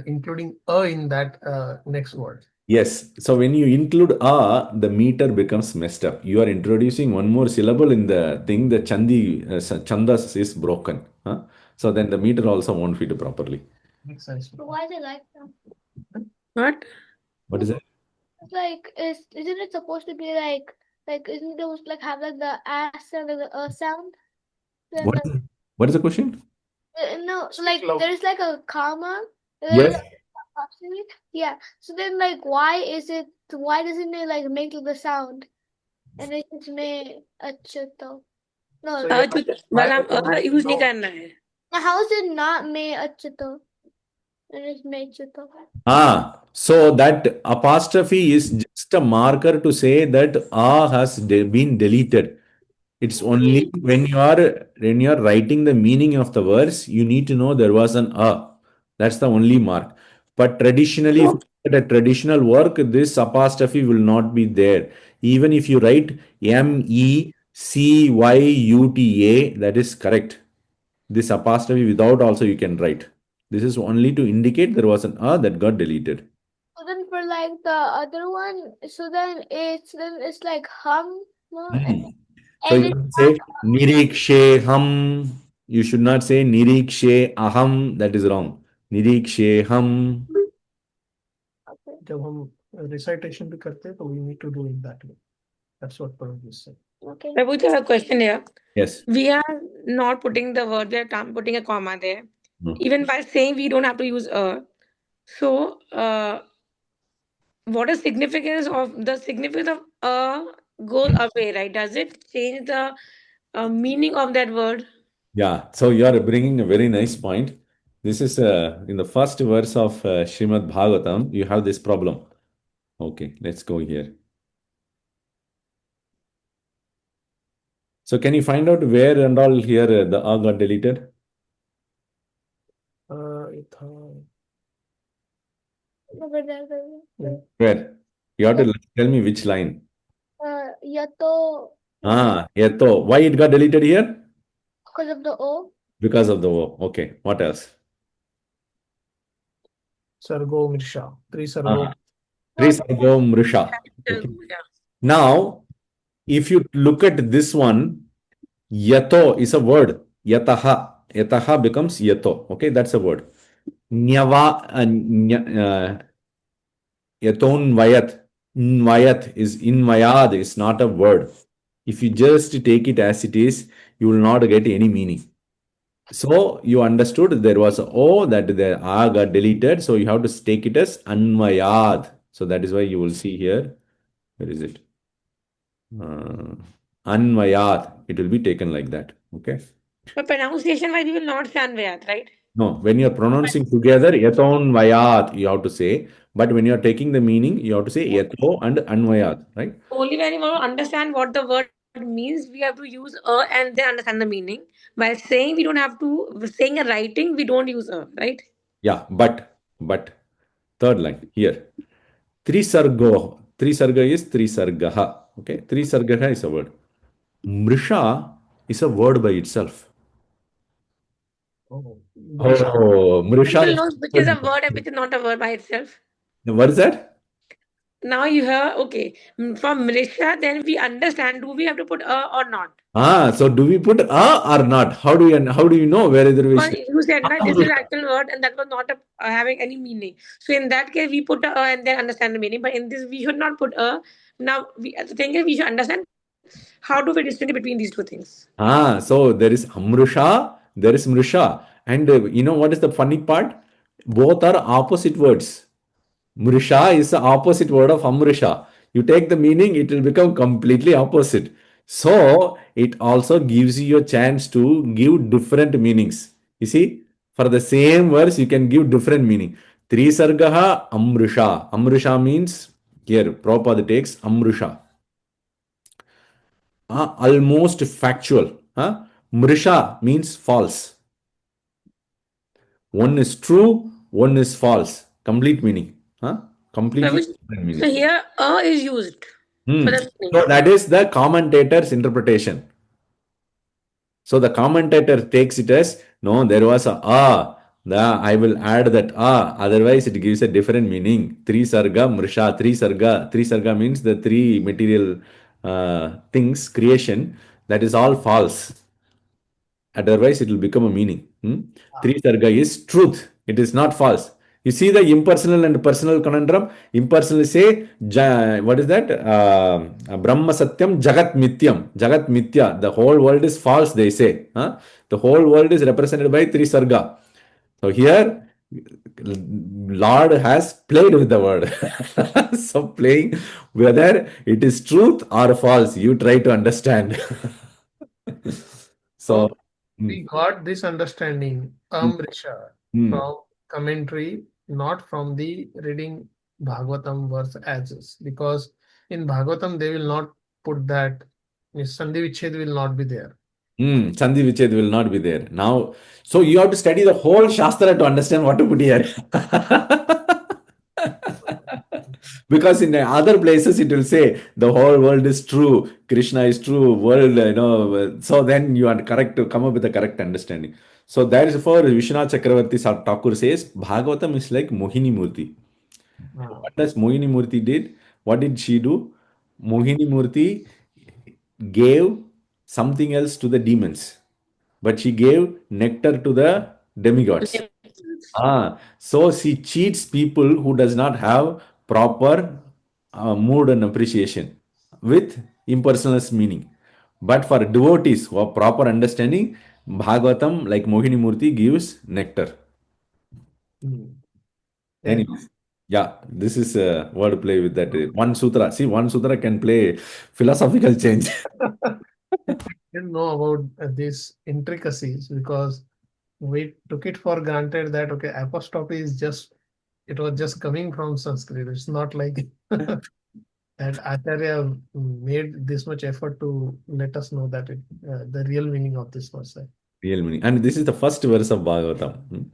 including a in that next word. Yes. So when you include a, the meter becomes messed up. You are introducing one more syllable in the thing, the chandas is broken. Huh? So then the meter also won't fit properly. Makes sense. But why is it like that? What? What is it? It's like, isn't it supposed to be like, isn't it supposed to like have like the S sound, like the sound? Then What like, is, what is the question? no, so like there's like a comma. Yes. Apostrophe. Yeah. So then like why doesn't it like make the sound? And it's just me achito. No. So yeah, Balam use नहीं करना है. Now how is it not me achito? And it's me chito. So that apostrophe is just a marker to say that a has been deleted. It's only when you are writing the meaning of the verse, you need to know there was an a. That's the only mark. But traditionally, if you look at a traditional work, this apostrophe will not be there. Even if you write MECYUTA, that is correct. This apostrophe without also you can write. This is only to indicate there was an a that got deleted. So then for like the other one, so then it's like hum. No? So you can say Nirikshe ham. You should not say Nirikshe aham. That is wrong. Nirikshe ham. जब हम recitation भी करते हैं तो we need to do it that way. That's what Prabhu is saying. Okay. Prabhuji, I have a question here. Yes. We are not putting the word there, putting a comma there. No. Even by saying we don't have to use a. So, what is significance of the significance of a goes away, right? Does it change the meaning of that word? Yeah. So you are bringing a very nice point. This is in the first verse of Srimad Bhagavatam. You have this problem. Okay, let's go here. So can you find out where and all here the A got deleted? Over there. Where? You have to tell me which line. Yato, Yato. Why it got deleted here? because of the O. Because of the O. Okay. What else? Sargo Mirsha. Trisargo. Trisargo Mrisha. Okay. Now, if you look at this one, yato is a word. Yataha. Yataha becomes yato. Okay, that's a word. Nyava, yaton vayat. Vayat is invayad is not a word. If you just take it as it is, you will not get any meaning. So you understood there was a O that the A got deleted. So you have to take it as anvayad. So that is why you will see here. Where is it? Anvayat. It will be taken like that. Okay. But pronunciation wise, we will not say Anvayat, right? No, when you're pronouncing together, yaton vayat, you have to say. But when you're taking the meaning, you have to say yato and anvayat, right? Only when you want to understand what the word means, we have to use a and then understand the meaning. By saying we don't have to, saying a writing, we don't use a, right? Yeah, but third line here. Trisargo. Trisarga is trisargaha. Okay, trisargaha is a word. Mrisha is a word by itself. Oh, Oh, Mrisha People is know which is a word and which is not a word by itself. what is that? Now you hear, okay, from Malaysia, then we understand, do we have to put a or not? So do we put a or not? How do you know whether we Well, should? you said, no, this is actual word and that was not having any meaning. So in that case, we put a and then understand the meaning. But in this, we should not put a. Now, the thing is, we should understand how do we distinguish between these two things. So there is Amrusha, there is Mrisha. And you know what is the funny part? Both are opposite words. Mrisha is the opposite word of Amrisha. You take the meaning, it will become completely opposite. So it also gives you a chance to give different meanings. You see, for the same verse, you can give different meaning. Trisargaha Amrisha. Amrisha means, here, Prabhupada takes Amrisha. Almost factual. Mrisha means false. One is true, one is false. Complete meaning. Completely different meaning. So here, a is used for the meaning. So that is the commentator's interpretation. So the commentator takes it as no, there was a I will add that otherwise it gives a different meaning. Three sarga, mrisha, three sarga. Three sarga means the three material things, creation, that is all false. Otherwise, it will become a meaning. Three sarga is truth. It is not false. You see the impersonal and personal conundrum. Impersonal say, what is that? Brahma Satyam Jagat Mityam. Jagat Mithya. The whole world is false, they say. The whole world is represented by three sarga. So here, Lord has played with the word. So playing whether it is truth or false, you try to understand. So we got this understanding, Amrisha, from commentary, not from the reading Bhagavatam verse as is. Because in Bhagavatam, they will not put that, Sandhi Vichhed will not be there. Sandhi Viched will not be there. Now, so you have to study the whole Shastra to understand what to put here. Because in other places it will say the whole world is true, Krishna is true, world, so then you are correct to come up with the correct understanding. So that is for Vishwanath Chakravarti Thakur says Bhagavatam is like Mohini Murti. What does Mohini Murti did? What did she do? Mohini Murti gave something else to the demons, but she gave nectar to the demigods. So she cheats people who does not have proper mood and appreciation with impersonalist meaning. But for devotees who have proper understanding, Bhagavatam, like Mohini Murthy, gives nectar. Hmm. Yeah. Anyways, yeah, this is a word play with that. One sutra. See, one sutra can play philosophical change. I didn't know about these intricacies because we took it for granted that okay, apostrophe is just it was just coming from Sanskrit. It's not like that Acharya made this much effort to let us know that the real meaning of this verse. Real meaning. And this is the first verse of Bhagavatam.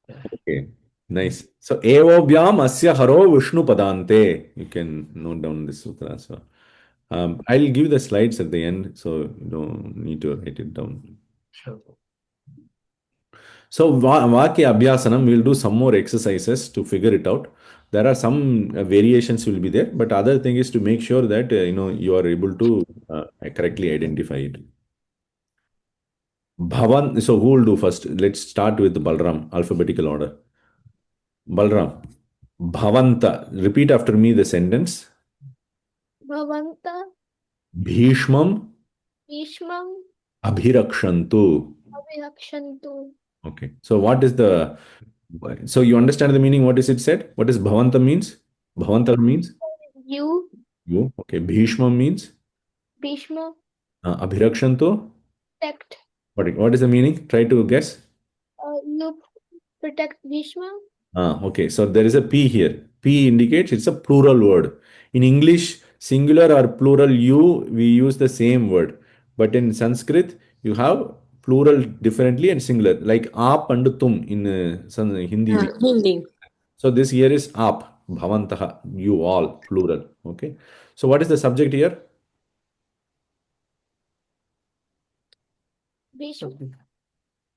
Yeah. Okay, nice. So, Evobhyam Asya Haro Vishnu Padante. You can note down this sutra. So, I'll give the slides at the end, so you don't need to write it down. Sure. So, Vākya Abhyasanam, we'll do some more exercises to figure it out. There are some variations will be there, but other thing is to make sure that you are able to correctly identify it. Bhavan. So, who will do first? Let's start with Balram, alphabetical order. Balram. Bhavanta. Repeat after me the sentence. Bhavanta, Bhishmam Bhishmam, Abhirakshantu. Abhirakshantu. Okay. So what is the so you understand the meaning? What is it said? What is Bhavanta means? Bhavanta means You, you. Okay. Bhishma means Bhishma, Abhirakshantu. protect. What is the meaning? Try to guess. You protect Bhishma. Okay. So there is a P here. P indicates it's a plural word. In English, singular or plural you, we use the same word. But in Sanskrit, you have plural differently and singular. Like aap and tum in Hindi. Hindi. So this here is aap, bhavantaha, you all, plural. Okay. So what is the subject here? Bhishma,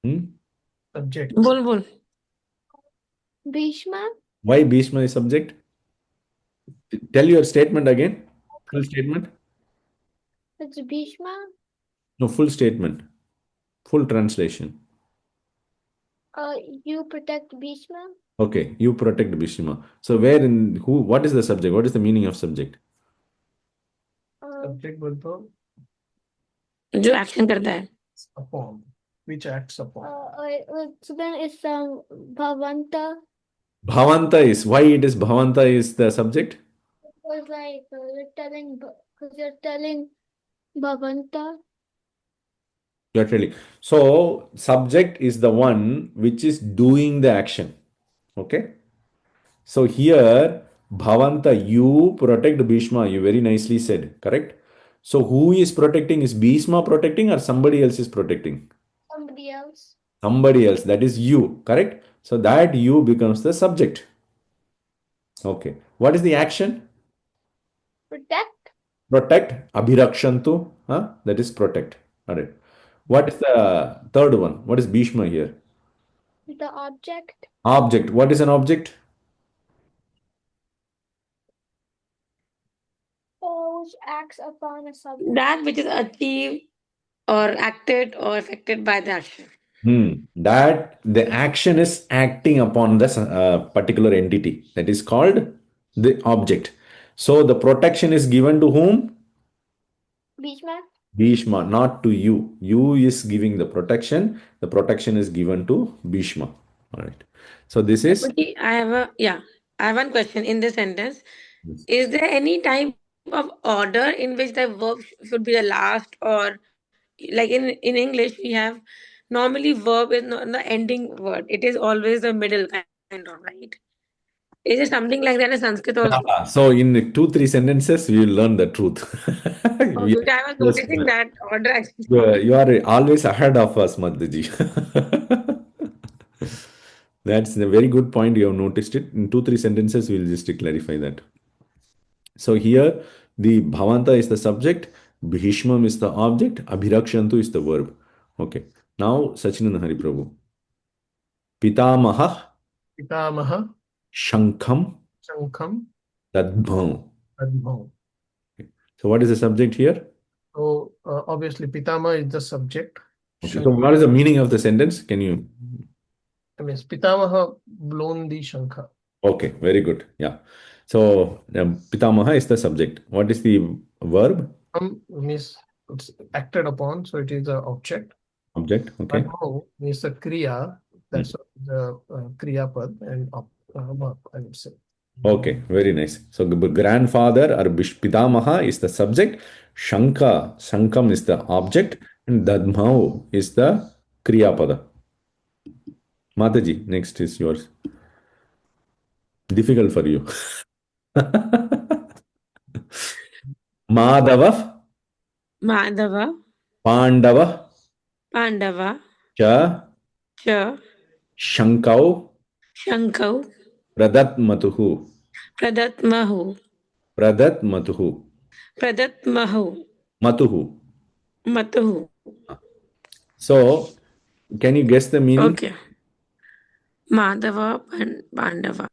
Hmm? Subject. Bol. Bhishma, Why Bhishma is subject? Tell your statement again. Full statement. it's Bhishma. No, full statement. Full translation. You protect Bhishma. Okay, you protect Bhishma. So where in who? What is the subject? What is the meaning of subject? Subject बोलते जो action करता है. upon, which acts upon. So then it's Bhavanta. Bhavanta is why it is Bhavanta is the subject. Because like you're telling Bhavanta. You're telling. So subject is the one which is doing the action. Okay. So here, Bhavanta, you protect Bhishma. You very nicely said, correct? So who is protecting? Is Bhishma protecting or somebody else is protecting? Somebody else. Somebody else. That is you, correct? So that you becomes the subject. Okay. What is the action? Protect. Protect. Abhirakshantu. Huh? That is protect. All right. What is the third one? What is Bhishma here? The object. Object. What is an object? Which acts upon a subject. That which is achieved or acted or affected by the action. That the action is acting upon this particular entity. That is called the object. So the protection is given to whom? Bhishma. Bhishma, not to you. You is giving the protection. The protection is given to Bhishma. All right. So this is. I have one question in this sentence. Is there any type of order in which the verb should be the last, or like in English we have normally verb is not the ending word. It is always the middle kind of, right? Is it something like that in Sanskrit also? So in 2-3 sentences, you will learn the truth. We Okay, I was are noticing that order actually. you are always ahead of us, Madhuji. That's a very good point. You have noticed it. In 2-3 sentences, we'll just clarify that. So here, the Bhavanta is the subject, Bhishmam is the object, Abhirakshantu is the verb. Okay. Now, Sachinan Hari Prabhu. Pitamaha Pitamaha, Shankham Shankham, Dadbhav. Adbhav. So what is the subject here? So obviously Pitama is the subject. Okay. So what is the meaning of the sentence? Can you? I mean, Pitamaha blown the Shankha. Okay, very good. Yeah. So Pitamaha is the subject. What is the verb? Means it's acted upon, so it is the object. Object. Okay. Dhammo means the kriya. That's the kriya pad and verb, I would say. Okay, very nice. So grandfather or Pitamaha is the subject, Shankam is the object, and Dadmau is the Kriyapada. Mataji, next is yours. Difficult for you. Madhava, Madhava, Pandava, Pandava, Cha, Cha, Shankau, Shankau, Pradatmatuhu. Pradatmahu, Pradatmatuhu. Pradatmahu, Matuhu. Matuhu. So, can you guess the meaning? Okay. Madhava, Pandava.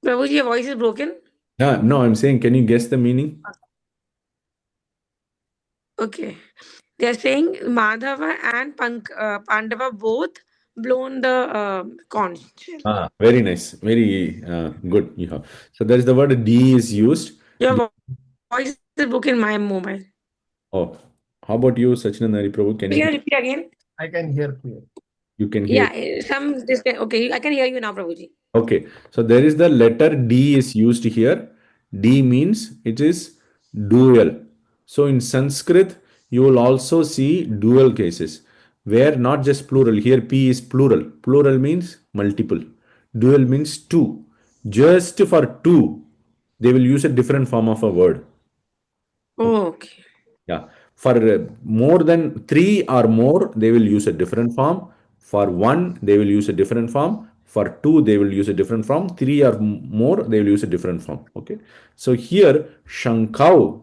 Prabhuji, your voice is broken. No, I'm saying, can you guess the meaning? Okay. They are saying Madhava and Pandava both blown the conch shell. Very nice. Very good. So there is the word D is used. Your voice is broken in my mobile. Oh, how about you, Sachinandari Prabhu? Can Can you you repeat again? I can hear clear. you can hear? Yeah, okay, I can hear you now, Prabhuji. Okay. So there is the letter D is used here. D means it is dual. So in Sanskrit, you will also see dual cases where not just plural. Here P is plural. Plural means multiple. Dual means two. Just for two, they will use a different form of a word. Oh, okay. Yeah. For more than three or more, they will use a different form. For one, they will use a different form. For two, they will use a different form. Three or more, they will use a different form. Okay. So here, Shankau,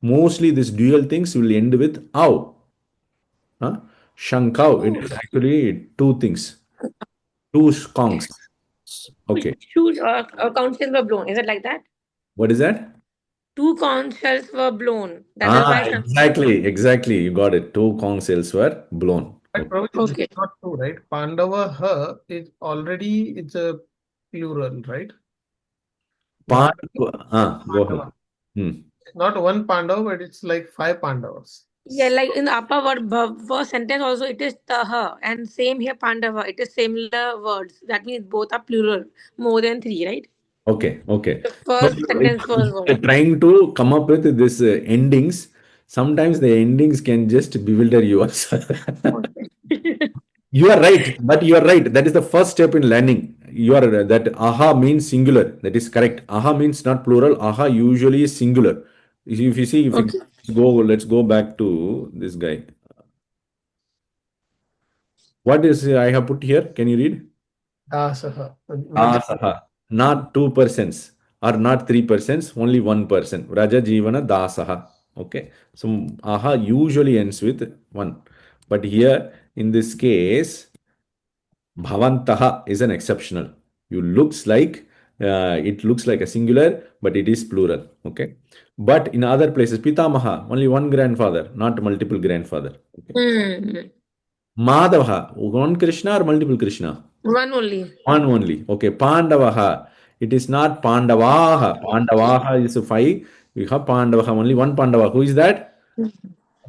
mostly these dual things will end with au. Huh? Shankau, it is actually two things, two skonks. Okay. Two conch shells were blown. Is it like that? What is that? Two conch shells were blown. That is why. Exactly. You got it. Two conch shells were blown. But Prabhuji, Okay. it's not true, right? Pandava is already it's a plural, right? Go Pandava. ahead. Not one Pandava, but it's like 5 Pandavas. Yeah, like in the upper word, first sentence also it is taha, and same here Pandava. It is similar words. That means both are plural, more than three, right? Okay. The So first sentence was if one. you're trying to come up with this endings. Sometimes the endings can just bewilder you also. You are right, but you are right. That is the first step in learning. You are that aha means singular. That is correct. Aha means not plural. Aha usually is singular. If you see, if Okay. let's go back to this guy. What is I have put here? Can you read? Dasaha. Dasaha. Not 2% or not 3%, only 1%. Raja Jivana Dasaha. Okay. So aha usually ends with 1. But here in this case, Bhavantaha is an exceptional. It looks like a singular, but it is plural. Okay. But in other places, Pitamaha, only one grandfather, not multiple grandfather. Okay. Madhavaha, one Krishna or multiple Krishna? One only. One only. Okay. Pandavaha. It is not Pandavaha. Pandavaha is 5. We have Pandavaha. Only one Pandava. Who is that?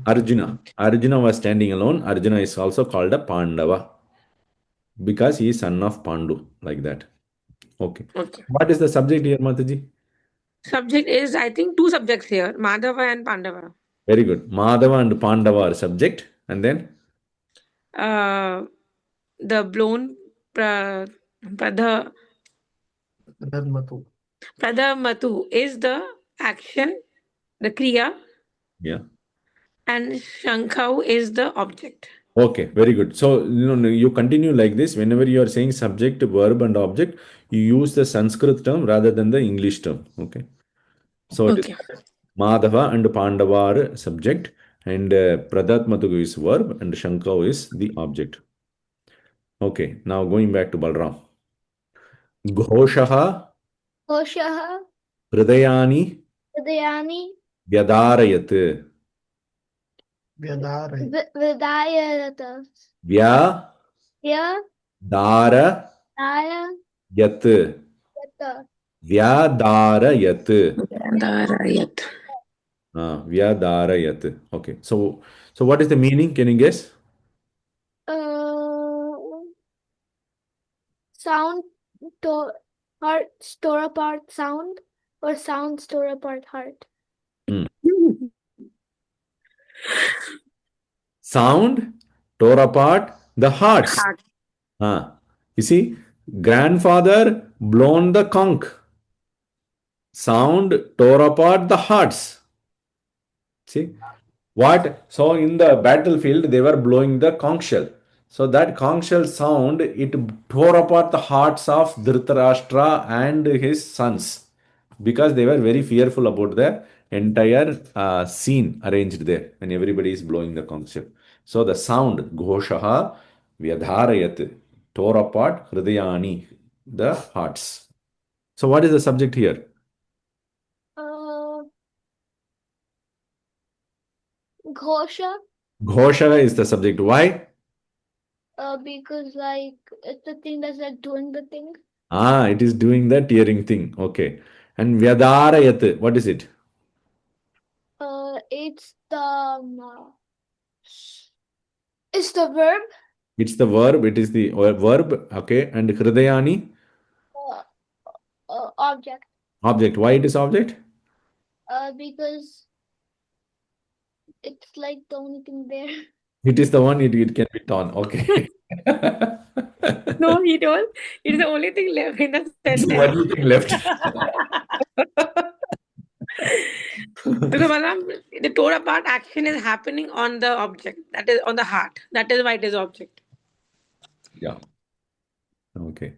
Arjuna. Arjuna was standing alone. Arjuna is also called a Pandava because he is son of Pandu. Like that. Okay. What is the subject here, Mataji? Subject is, I think, two subjects here, Madhava and Pandava. Very good. Madhava and Pandava are subject. And then? The blown Pradhamatu is the action, the kriya. Yeah. And Shankau is the object. Okay, very good. So, you continue like this. Whenever you are saying subject, verb, and object, you use the Sanskrit term rather than the English term. Okay. So, it is Madhava and Pandava are subject, and Pradatmatu is verb, and Shankau is the object. Okay, now going back to Balram. Ghoshaha Hridayani Vyadarayat. Vidayarata. Vya Dara Yat. The Vyadarayat. Dharayat. Vyadarayat. Okay. So what is the meaning? Can you guess? sound to heart store apart sound or sound store apart heart. Sound tore apart the hearts. Heart. You see, grandfather blown the conch. Sound tore apart the hearts. See what? So in the battlefield, they were blowing the conch shell. So that conch shell sound it tore apart the hearts of Dhritarashtra and his sons because they were very fearful about the entire scene arranged there when everybody is blowing the conch shell. So the sound ghoshaha vyadharayat tore apart hridayani the hearts. So what is the subject here? Ghosha. Ghosha is the subject. Why? Because like it's the thing that's like doing the thing. It is doing the tearing thing. Okay. And Vyadarayat, what is it? It's the verb. It's the verb. It is the verb. Okay. And Hridayani? Object. Object. Why it is object? Because it's like the only thing there. It is the one it can be torn. Okay. No, he told it is the only thing left in the It's the sentence. only thing left. Because Balaram, the tore apart action is happening on the object, that is on the heart. That is why it is object. Yeah. Okay.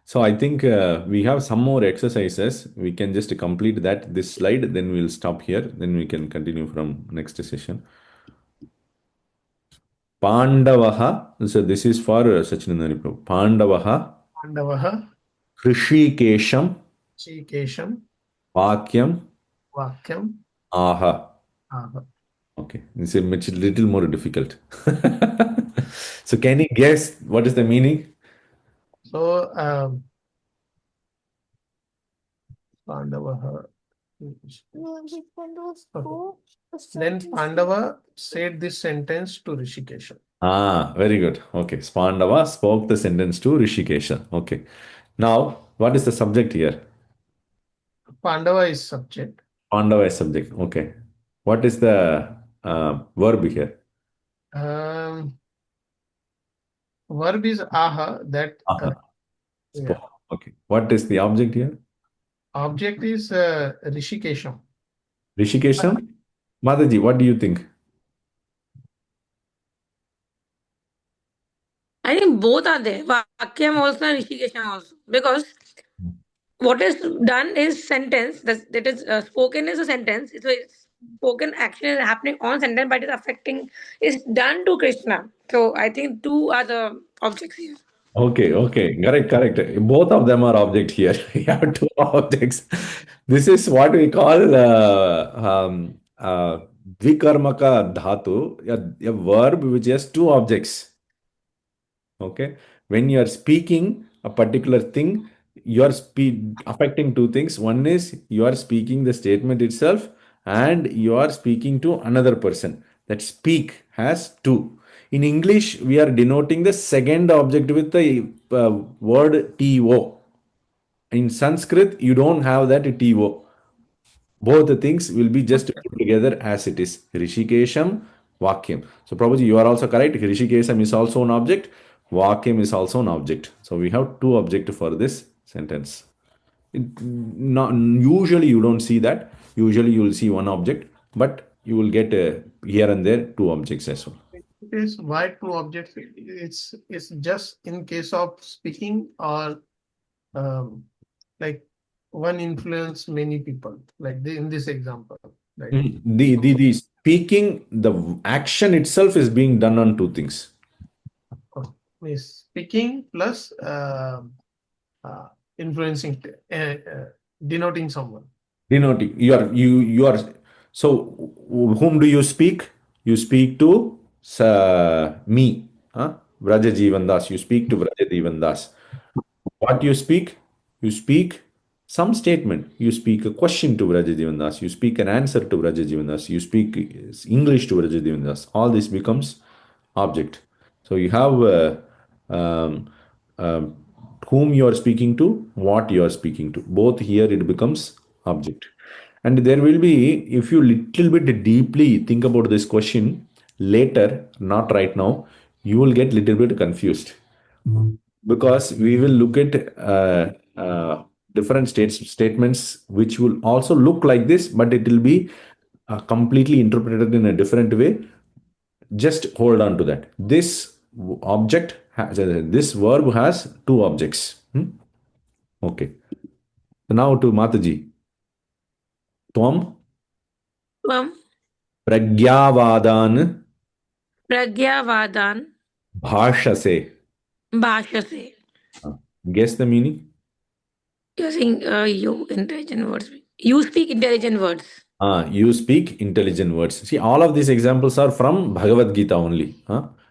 So I think we have some more exercises. We can just complete this slide, then we'll stop here. Then we can continue from next session. Pandavaha. So this is for Sachinandani Prabhu. Pandavaha. Pandavaha, Hrishikesham. Chikesham, Vākyam. Vākyam, Aha. Aha. Okay. This is a little more difficult. So can you guess what is the meaning? So, Pandavaha. Then Pandava said this sentence to Rishikesha. Very good. Okay. Pandava spoke the sentence to Rishikesha. Okay. Now, what is the subject here? Pandava is subject. Pandava is subject. Okay. What is the verb here? Verb is aha, that Aha. yeah. Okay. What is the object here? Object is Rishikesham. Rishikesham? Mataji, what do you think? I think both are there. Vakyam also and Rishikesham also. Because what is done is sentence, that is spoken is a sentence. So it's spoken action is happening on sentence, but is done to Krishna. So I think two are the objects here. Okay. Correct. Both of them are object here. We have two objects. This is what we call Dvikarmaka dhatu, a verb which has two objects. Okay. When you are speaking a particular thing, you are affecting two things. One is you are speaking the statement itself, and you are speaking to another person. That speak has two. In English, we are denoting the second object with the word to. In Sanskrit, you don't have that to. Both the things will be just put together as it is. Rishikesham, Vakyam. So, Prabhuji, you are also correct. Rishikesham is also an object. Vakyam is also an object. So, we have two objects for this sentence. Usually, you don't see that. Usually, you will see one object, but you will get here and there two objects as well. It is why two objects. It's just in case of speaking or like one influence many people, like in this example, right? The speaking, the action itself is being done on two things. Speaking plus influencing, denoting someone. Denoting. You are. So, whom do you speak? You speak to me. Vraja Jivan Das. You speak to Vraja Jivan Das. What you speak? You speak some statement. You speak a question to Vrajajivan Das. You speak an answer to Vrajajivan Das. You speak English to Vrajajivan Das. All this becomes object. So you have um, whom you are speaking to, what you are speaking to. Both here it becomes object. And there will be, if you little bit deeply think about this question later, not right now, you will get little bit confused because we will look at different statements which will also look like this, but it will be completely interpreted in a different way. Just hold on to that. This object has, this verb has two objects. Okay. Now to Mataji. Tvam Tvam pragyavādan pragyavādan bhāshase. bhashase. Guess the meaning? You're saying you intelligent words. You speak intelligent words. You speak intelligent words. See, all of these examples are from Bhagavad Gītā only.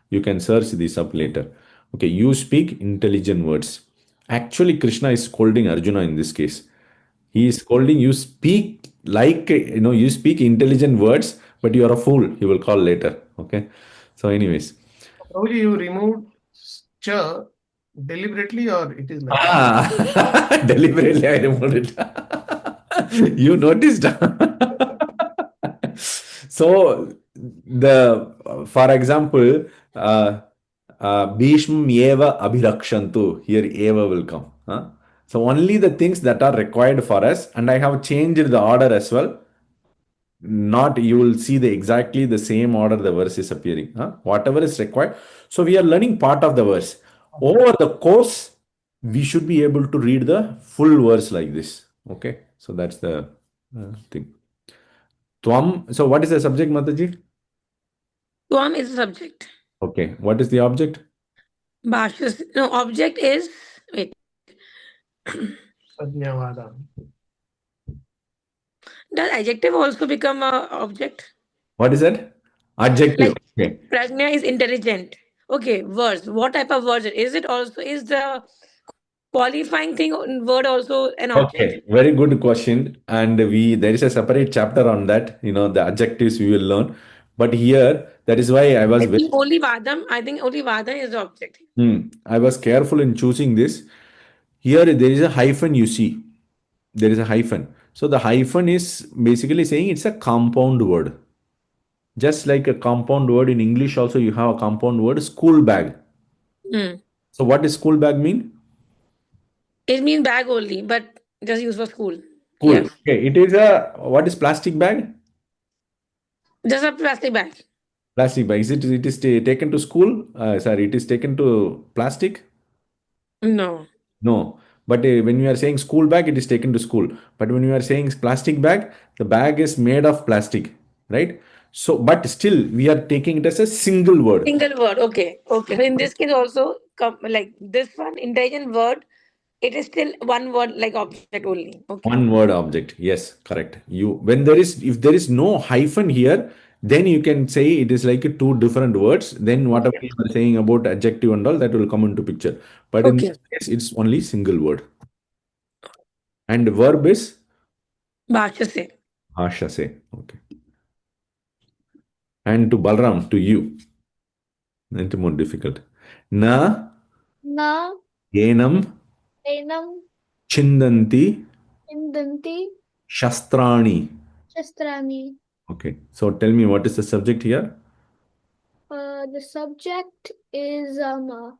You can search these up later. Okay, you speak intelligent words. Actually, Krishna is scolding Arjuna in this case. He is scolding you speak like, you speak intelligent words, but you are a fool. He will call later. Okay. So, anyways. Prabhuji, you removed cha deliberately or it is like Deliberately I removed it. You noticed. So, for example, Bhishmam eva abhirakshantu. Here eva will come. So only the things that are required for us, and I have changed the order as well. Not you will see exactly the same order the verse is appearing. Whatever is required. So we are learning part of the verse. Over the course, we should be able to read the full verse like this. Okay, so that's the thing. Tvam. So what is the subject, Mataji? Tvam is the subject. Okay, what is the object? Bhashase. No, object is wait. Prajñavādan. Does adjective also become a object? What is that? Adjective. Like Okay. Prajna is intelligent. Okay, words. What type of words? Is it also, is the qualifying thing word also an object? Okay, very good question. And there is a separate chapter on that, the adjectives we will learn. But here, that is why I was I think only Vadam is the object. I was careful in choosing this. Here there is a hyphen, you see. There is a hyphen. So the hyphen is basically saying it's a compound word. Just like a compound word in English also you have a compound word, school bag. So what does school bag mean? It means bag only, but just used for school. Cool. Yes. Okay, it is what is plastic bag? Just a plastic bag. Plastic bag. It is taken to school? It is taken to plastic? No. No. But when you are saying school bag, it is taken to school. But when you are saying plastic bag, the bag is made of plastic, right? So, but still, we are taking it as a single word. Single word. Okay. Okay. So in this case also, like this one, intelligent word, it is still one word like object only. Okay. One word object. Yes, correct. If there is no hyphen here, then you can say it is like two different words. Then whatever you are saying about adjective and all, that will come into picture. But in this case, it's only single word. And the verb is? Bhashase. Bhashase. Okay. And to Balram, to you. It's more difficult. Na enam chindanti shastrani. Okay. So tell me, what is the subject here? The subject is So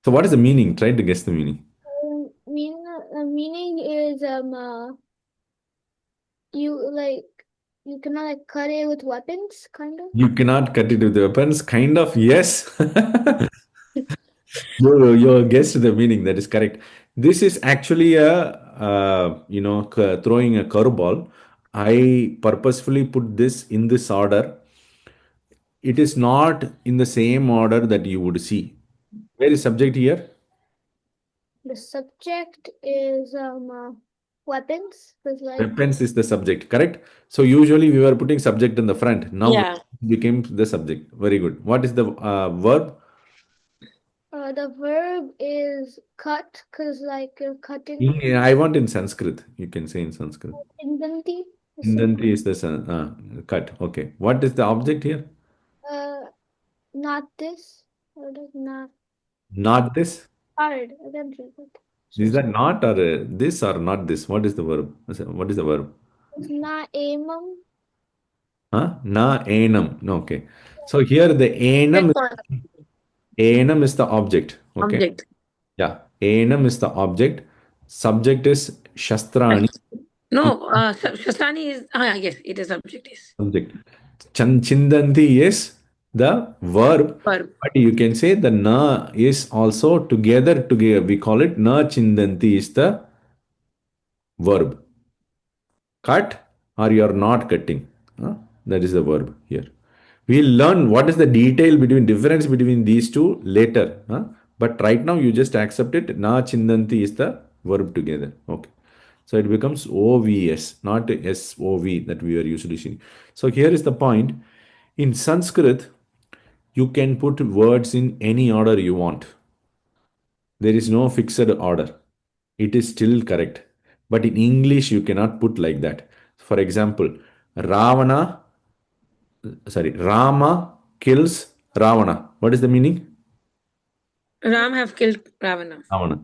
what is the meaning? Try to guess the meaning. meaning is you cannot cut it with weapons, kind of. You cannot cut it with weapons, kind of, yes. You guessed the meaning, that is correct. This is actually throwing a curveball. I purposefully put this in this order. It is not in the same order that you would see. Where is subject here? The subject is weapons. Weapons is the subject, correct? So usually we were putting subject in the front. Now Yeah. it became the subject. Very good. What is the verb? The verb is cut, because like you're cutting. I want in Sanskrit. You can say in Sanskrit. Indanti. Indanti is the cut. Okay. What is the object here? Not this. Or like not Not this. hard. I can't read it. Is that not or this or not this? What is the verb? What is the verb? It's not amam. Huh? Na enam. No, okay. So here the enam, enam is the object. Okay. Object. Yeah. Enam is the object. Subject is shastrani. No, Shastrani is, yes, it is subject, yes. Subject. Chindanti is the verb. Verb. But you can say the na is also together. We call it na chindanti is the verb. Cut or you are not cutting. That is the verb here. We'll learn what is the difference between these two later. But right now you just accept it. Na chindanti is the verb together. Okay. So it becomes OVS, not SOV that we are usually seeing. So here is the point. In Sanskrit, you can put words in any order you want. There is no fixed order. It is still correct. But in English, you cannot put like that. For example, Rama kills Ravana. What is the meaning? Ram have killed Ravana. Ravana.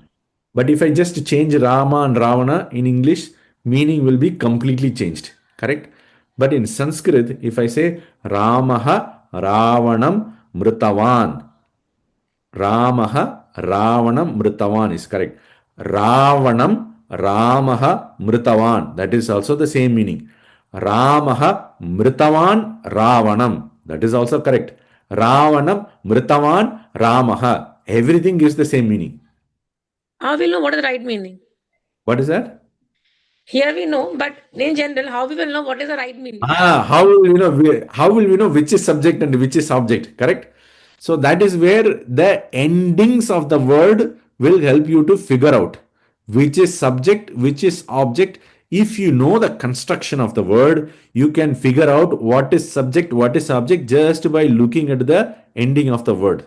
But if I just change Rama and Ravana in English, meaning will be completely changed. Correct? But in Sanskrit, if I say Ramaha Ravanam mṛtavān, Ramaha Ravanam mṛtavān is correct. Ravanam Ramaha mṛtavān. That is also the same meaning. Ramaha mṛtavān Ravanam. That is also correct. Ravanam mṛtavān Ramaha. Everything gives the same meaning. How will know what is the right meaning? What is that? Here we know, but in general, how we will know what is the right meaning? How will we know? How will we know which is subject and which is object? Correct. So that is where the endings of the word will help you to figure out which is subject, which is object. If you know the construction of the word, you can figure out what is subject, what is object just by looking at the ending of the word.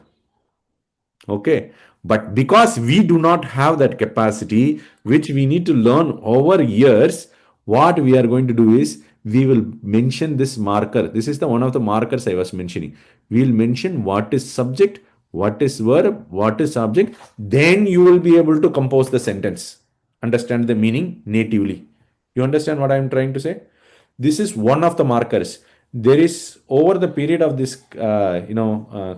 Okay. But because we do not have that capacity, which we need to learn over years, what we are going to do is we will mention this marker. This is the one of the markers I was mentioning. We will mention what is subject, what is verb, what is object. Then you will be able to compose the sentence. Understand the meaning natively. You understand what I am trying to say? This is one of the markers. There is over the period of this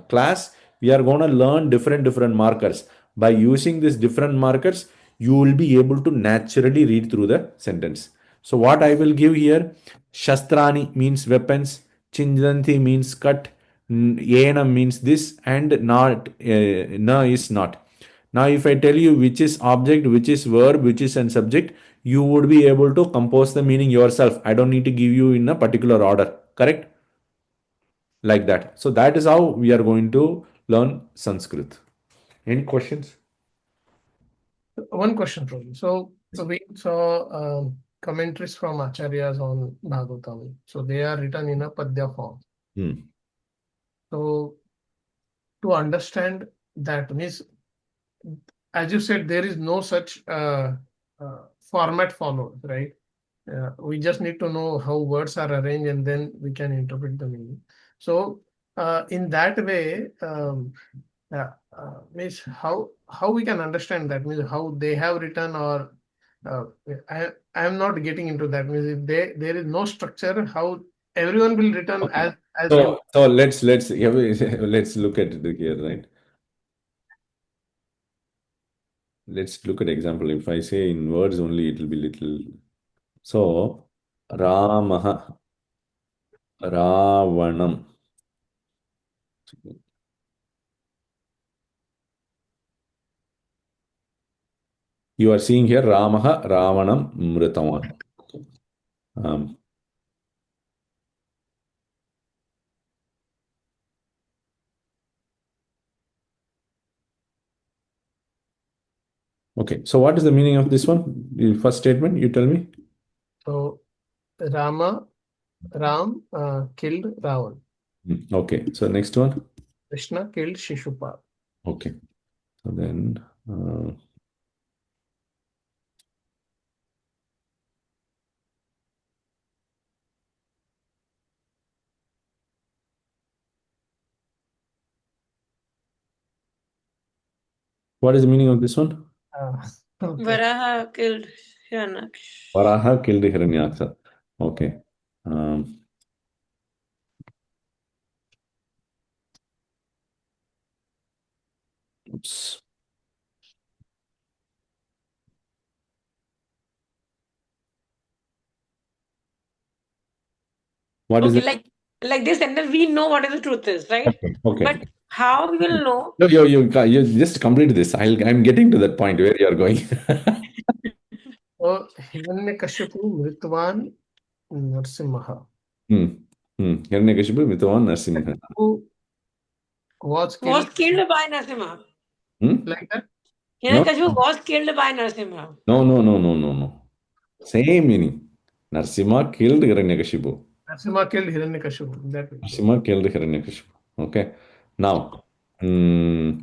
class, we are going to learn different markers. By using these different markers, you will be able to naturally read through the sentence. So what I will give here, Shastrani means weapons, Chindanti means cut, Yenam means this, and not na is not. Now if I tell you which is object, which is verb, which is and subject, you would be able to compose the meaning yourself. I don't need to give you in a particular order. Correct? Like that. So that is how we are going to learn Sanskrit. Any questions? One question for you. So we saw commentaries from acharyas on Bhagavatam. So they are written in a padya form. So to understand that means, as you said, there is no such format followed, right? We just need to know how words are arranged and then we can interpret the meaning. So in that way, means how we can understand that, means how they have written, or I am not getting into that. Means if there is no structure, how everyone will return Okay. as So let's look at it here, right? Let's look at example. If I say in words only, it will be little. So Ramaha Ravanam. You are seeing here Ramaha Ravanam mṛtavān. Okay, so what is the meaning of this one? The first statement, you tell me. So Ram killed Ravan. Okay, so next one. Krishna killed Shishupal. Okay. So then, what is the meaning of this one? Okay. Varaha killed Hiranyaksh. Varaha killed Hiranyaksha. Okay. Oops. What is Okay, it? like this sentence, we know what is the truth is, right? Okay. But how we will know? No, you just complete this. I'm getting to that point where you're going. So Hiranyakashipu, mṛtavān, Narasimha. Hiranyakashipu, mṛtavān, Narasimha. Who was Was killed killed by Narasimha. like that? No, Hiranyakashipu was killed by Narasimha. no. Same meaning. Narasimha killed Hiranyakashipu. Narasimha killed Hiranyakashipu. That way. Narasimha killed Hiranyakashipu. Okay. Now, mm,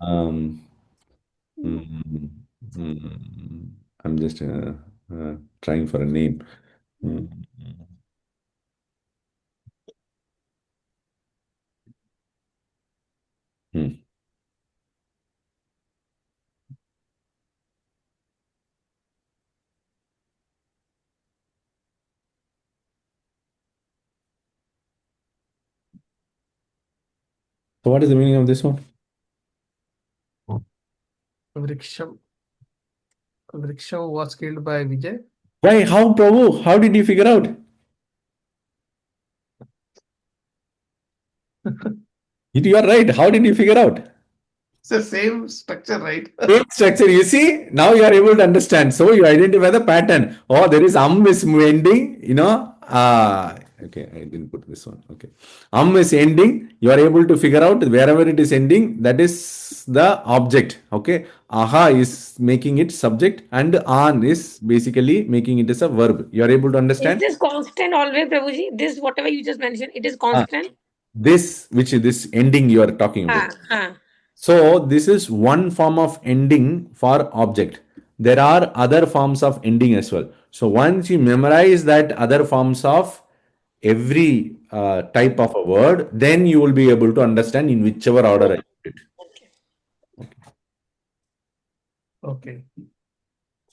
um, mm, I'm just trying for a name. Mm, mm. So, what is the meaning of this one? Vriksham was killed by Vijay. Why? How, Prabhu? How did you figure out? You are right. How did you figure out? It's the same structure, right? Same structure. You see, now you are able to understand. So you identify the pattern. Oh, there is is ending, okay, I didn't put this one. Okay. Is ending. You are able to figure out wherever it is ending, that is the object. Okay. Aha is making it subject and an is basically making it as a verb. You are able to Is understand? this constant always, Prabhuji? This, whatever you just mentioned, it is constant? This, which is this ending you are talking about. So this is one form of ending for object. There are other forms of ending as well. So once you memorize that other forms of every type of a word, then you will be able to understand in whichever order I put it. Okay.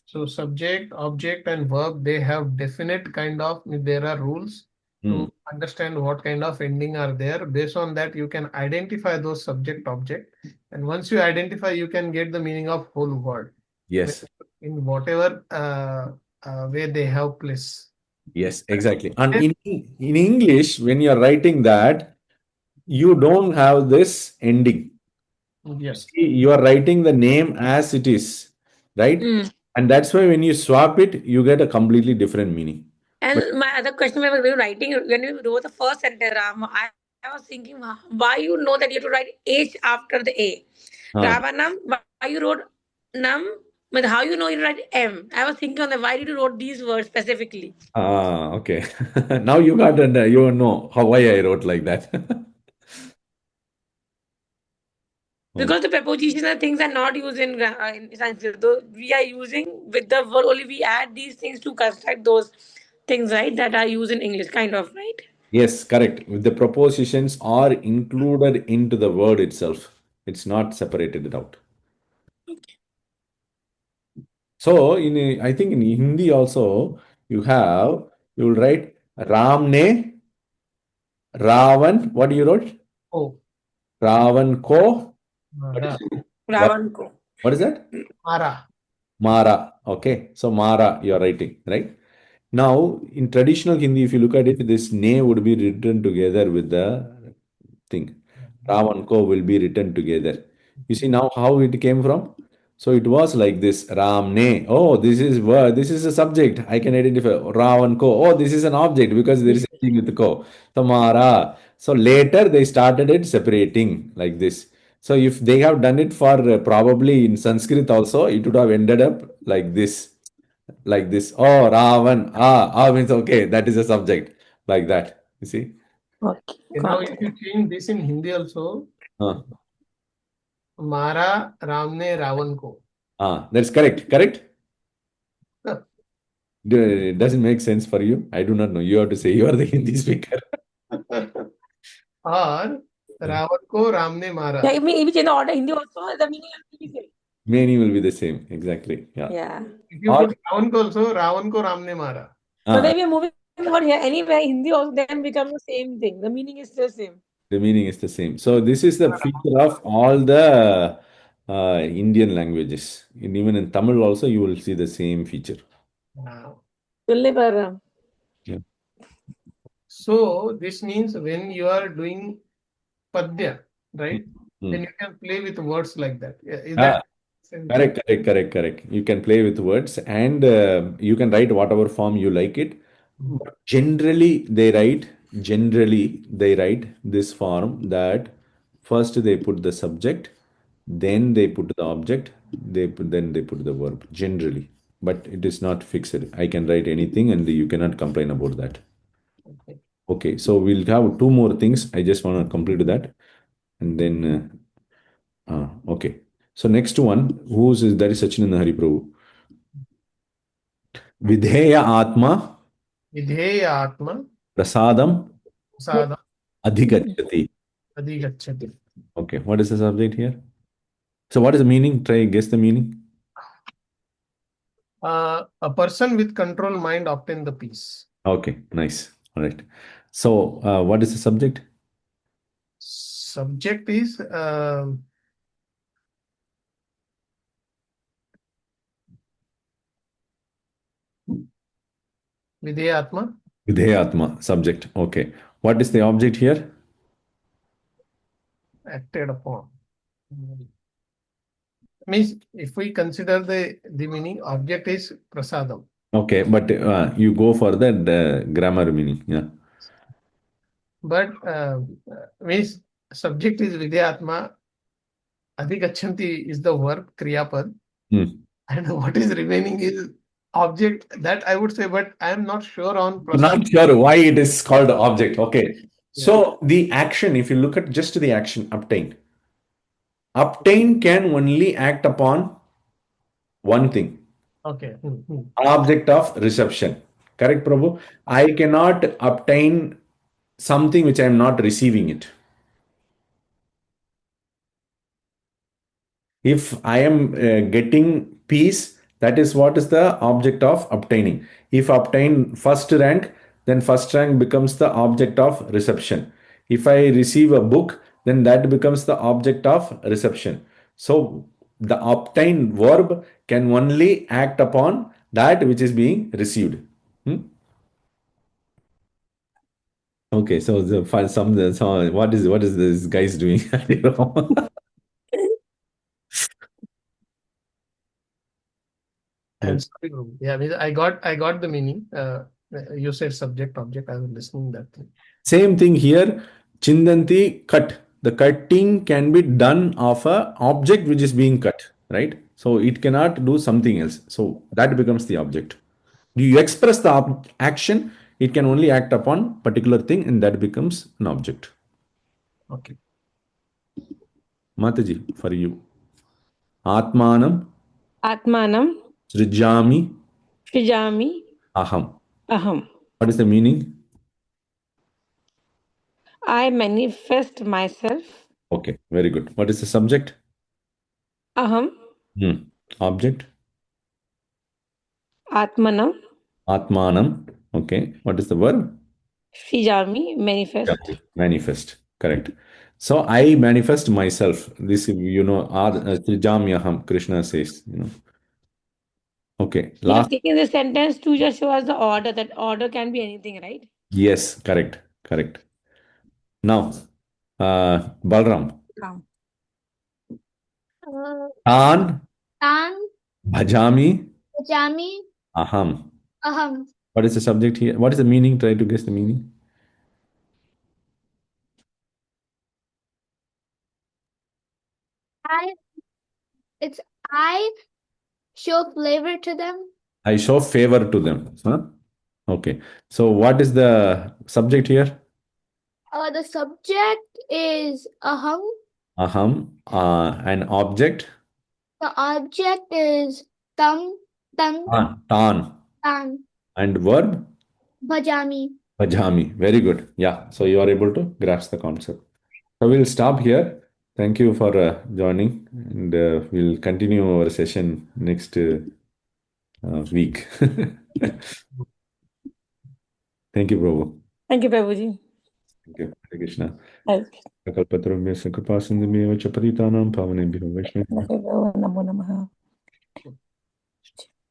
So subject, object, and verb, they have definite kind of, there are rules to understand what kind of ending are there. Based on that, you can identify those subject, object. And once you identify, you can get the meaning of whole word. Yes. In whatever way they have place. Yes, exactly. And in English, when you are writing that, you don't have this ending. Yes. You are writing the name as it is, right? And that's why when you swap it, you get a completely different meaning. And my other question, when you were writing, when you wrote the first sentence, Rama, I was thinking, why you know that you have to write H after the A? Ravanam, why you wrote Nam? But how you know you write M? I was thinking on the why did you wrote these words specifically? Okay. Now you got you know why I wrote like that. Because the prepositions and things are not used in Sanskrit. Though we are using with the word only, we add these things to construct those things, right? That are used in English, kind of, right? Yes, correct. The prepositions are included into the word itself. It's not separated it out. So I think in Hindi also you will write Ram ne Ravan. What do you wrote? Oh. Ravan ko. Ravan ko. What is that? Mara. Mara. Okay. So Mara you are writing, right? Now, in traditional Hindi, if you look at it, this ne would be written together with the thing. Ravan ko will be written together. You see now how it came from? So it was like this Ram ne. Oh, this is word. This is a subject. I can identify. Ravan ko. Oh, this is an object because there is a thing with ko. Tamara. So later they started it separating like this. So if they have done it for probably in Sanskrit also, it would have ended up like this. Like this. Oh, Ravan. Means okay, that is a subject. Like that. You see? Okay. Now, if you change this in Hindi also, मारा राम ने रावण को. That's correct. Correct? Doesn't make sense for you. I do not know. You have to say you are the Hindi speaker. और रावण को राम ने मारा. Yeah, if we change the order Hindi also, the meaning will be same. Meaning will be the same. Exactly. Yeah. Yeah. If you put Ravan को also, Ravan को राम ने मारा. So then we are moving on here. Anyway, Hindi also then becomes the same thing. The meaning is still same. The meaning is the same. So this is the feature of all the Indian languages. Even in Tamil also, you will see the same feature. सुनने पर Yeah. So this means when you are doing padya, right? Then you can play with words like that. Is that same thing? Correct. You can play with words and you can write whatever form you like it. But generally, they write this form that first they put the subject, then they put the object, then they put the verb. Generally, but it is not fixed. I can write anything, and you cannot complain about that. Okay, so we'll have two more things. I just want to complete that, and then okay. So next one, whose is that? Is Sachinanda Hari Prabhu. Vidheya Atma विधेय आत्मा Prasadam साधम Adhigachati. अधिगच्छति. Okay, what is the subject here? So what is the meaning? Try guess the meaning. A person with control mind obtain the peace. Okay, nice. All right. So what is the subject? Subject is विधेय आत्मा. Vidheya Atma, subject. Okay. What is the object here? Acted upon. Means if we consider the meaning, object is prasadam. Okay, but you go for the grammar meaning. Yeah. But means subject is vidyatma, adhigachanti is the verb, kriyapad, and what is remaining is object. That I would say, but I am not sure on I'm not sure why it is called object. Okay. Yeah. So the action, if you look at just the action, obtain can only act upon one thing. Okay. Object of reception. Correct, Prabhu? I cannot obtain something which I am not receiving it. If I am getting peace, that is what is the object of obtaining. If obtain first rank, then first rank becomes the object of reception. If I receive a book, then that becomes the object of reception. So the obtain verb can only act upon that which is being received. Okay, so what is this guys doing? I'm sorry, Prabhu. Yeah, means I got the meaning. You said subject, object. I was listening that thing. Same thing here. Chindanti cut. The cutting can be done of a object which is being cut, right? So it cannot do something else. So that becomes the object. You express the action, it can only act upon particular thing, and that becomes an object. Okay. Mataji, for you. Atmanam Atmanam Srijami Srijami Aham. Aham. What is the meaning? I manifest myself. Okay, very good. What is the subject? Aham. Object? Atmanam. Atmanam. Okay. What is the verb? Srijami, manifest. Manifest. Correct. So I manifest myself. This, Srijamyaham, Krishna says, Okay. You have Last. taken this sentence to just show us the order. That order can be anything, right? Yes, correct. Now, Balram. Tan Bhajami Bhajami Aham. aham. What is the subject here? What is the meaning? Try to guess the meaning. I show flavor to them. I show favor to them. Huh? Okay. So what is the subject here? The subject is aham. Aham. An object. The object is tam, tan, Tan. tan, And verb. bhajami. Pajami. Very good. Yeah. So you are able to grasp the concept. So we'll stop here. Thank you for joining, and we'll continue our session next week. Thank you, Prabhu. Thank you, Prabhuji. Thank you. Hare Krishna. Okay. Kalpatarubhya Kripasindhubhyo cha Patitanam Pavanebhyo Vaishnavibhyo. Namo Namaha.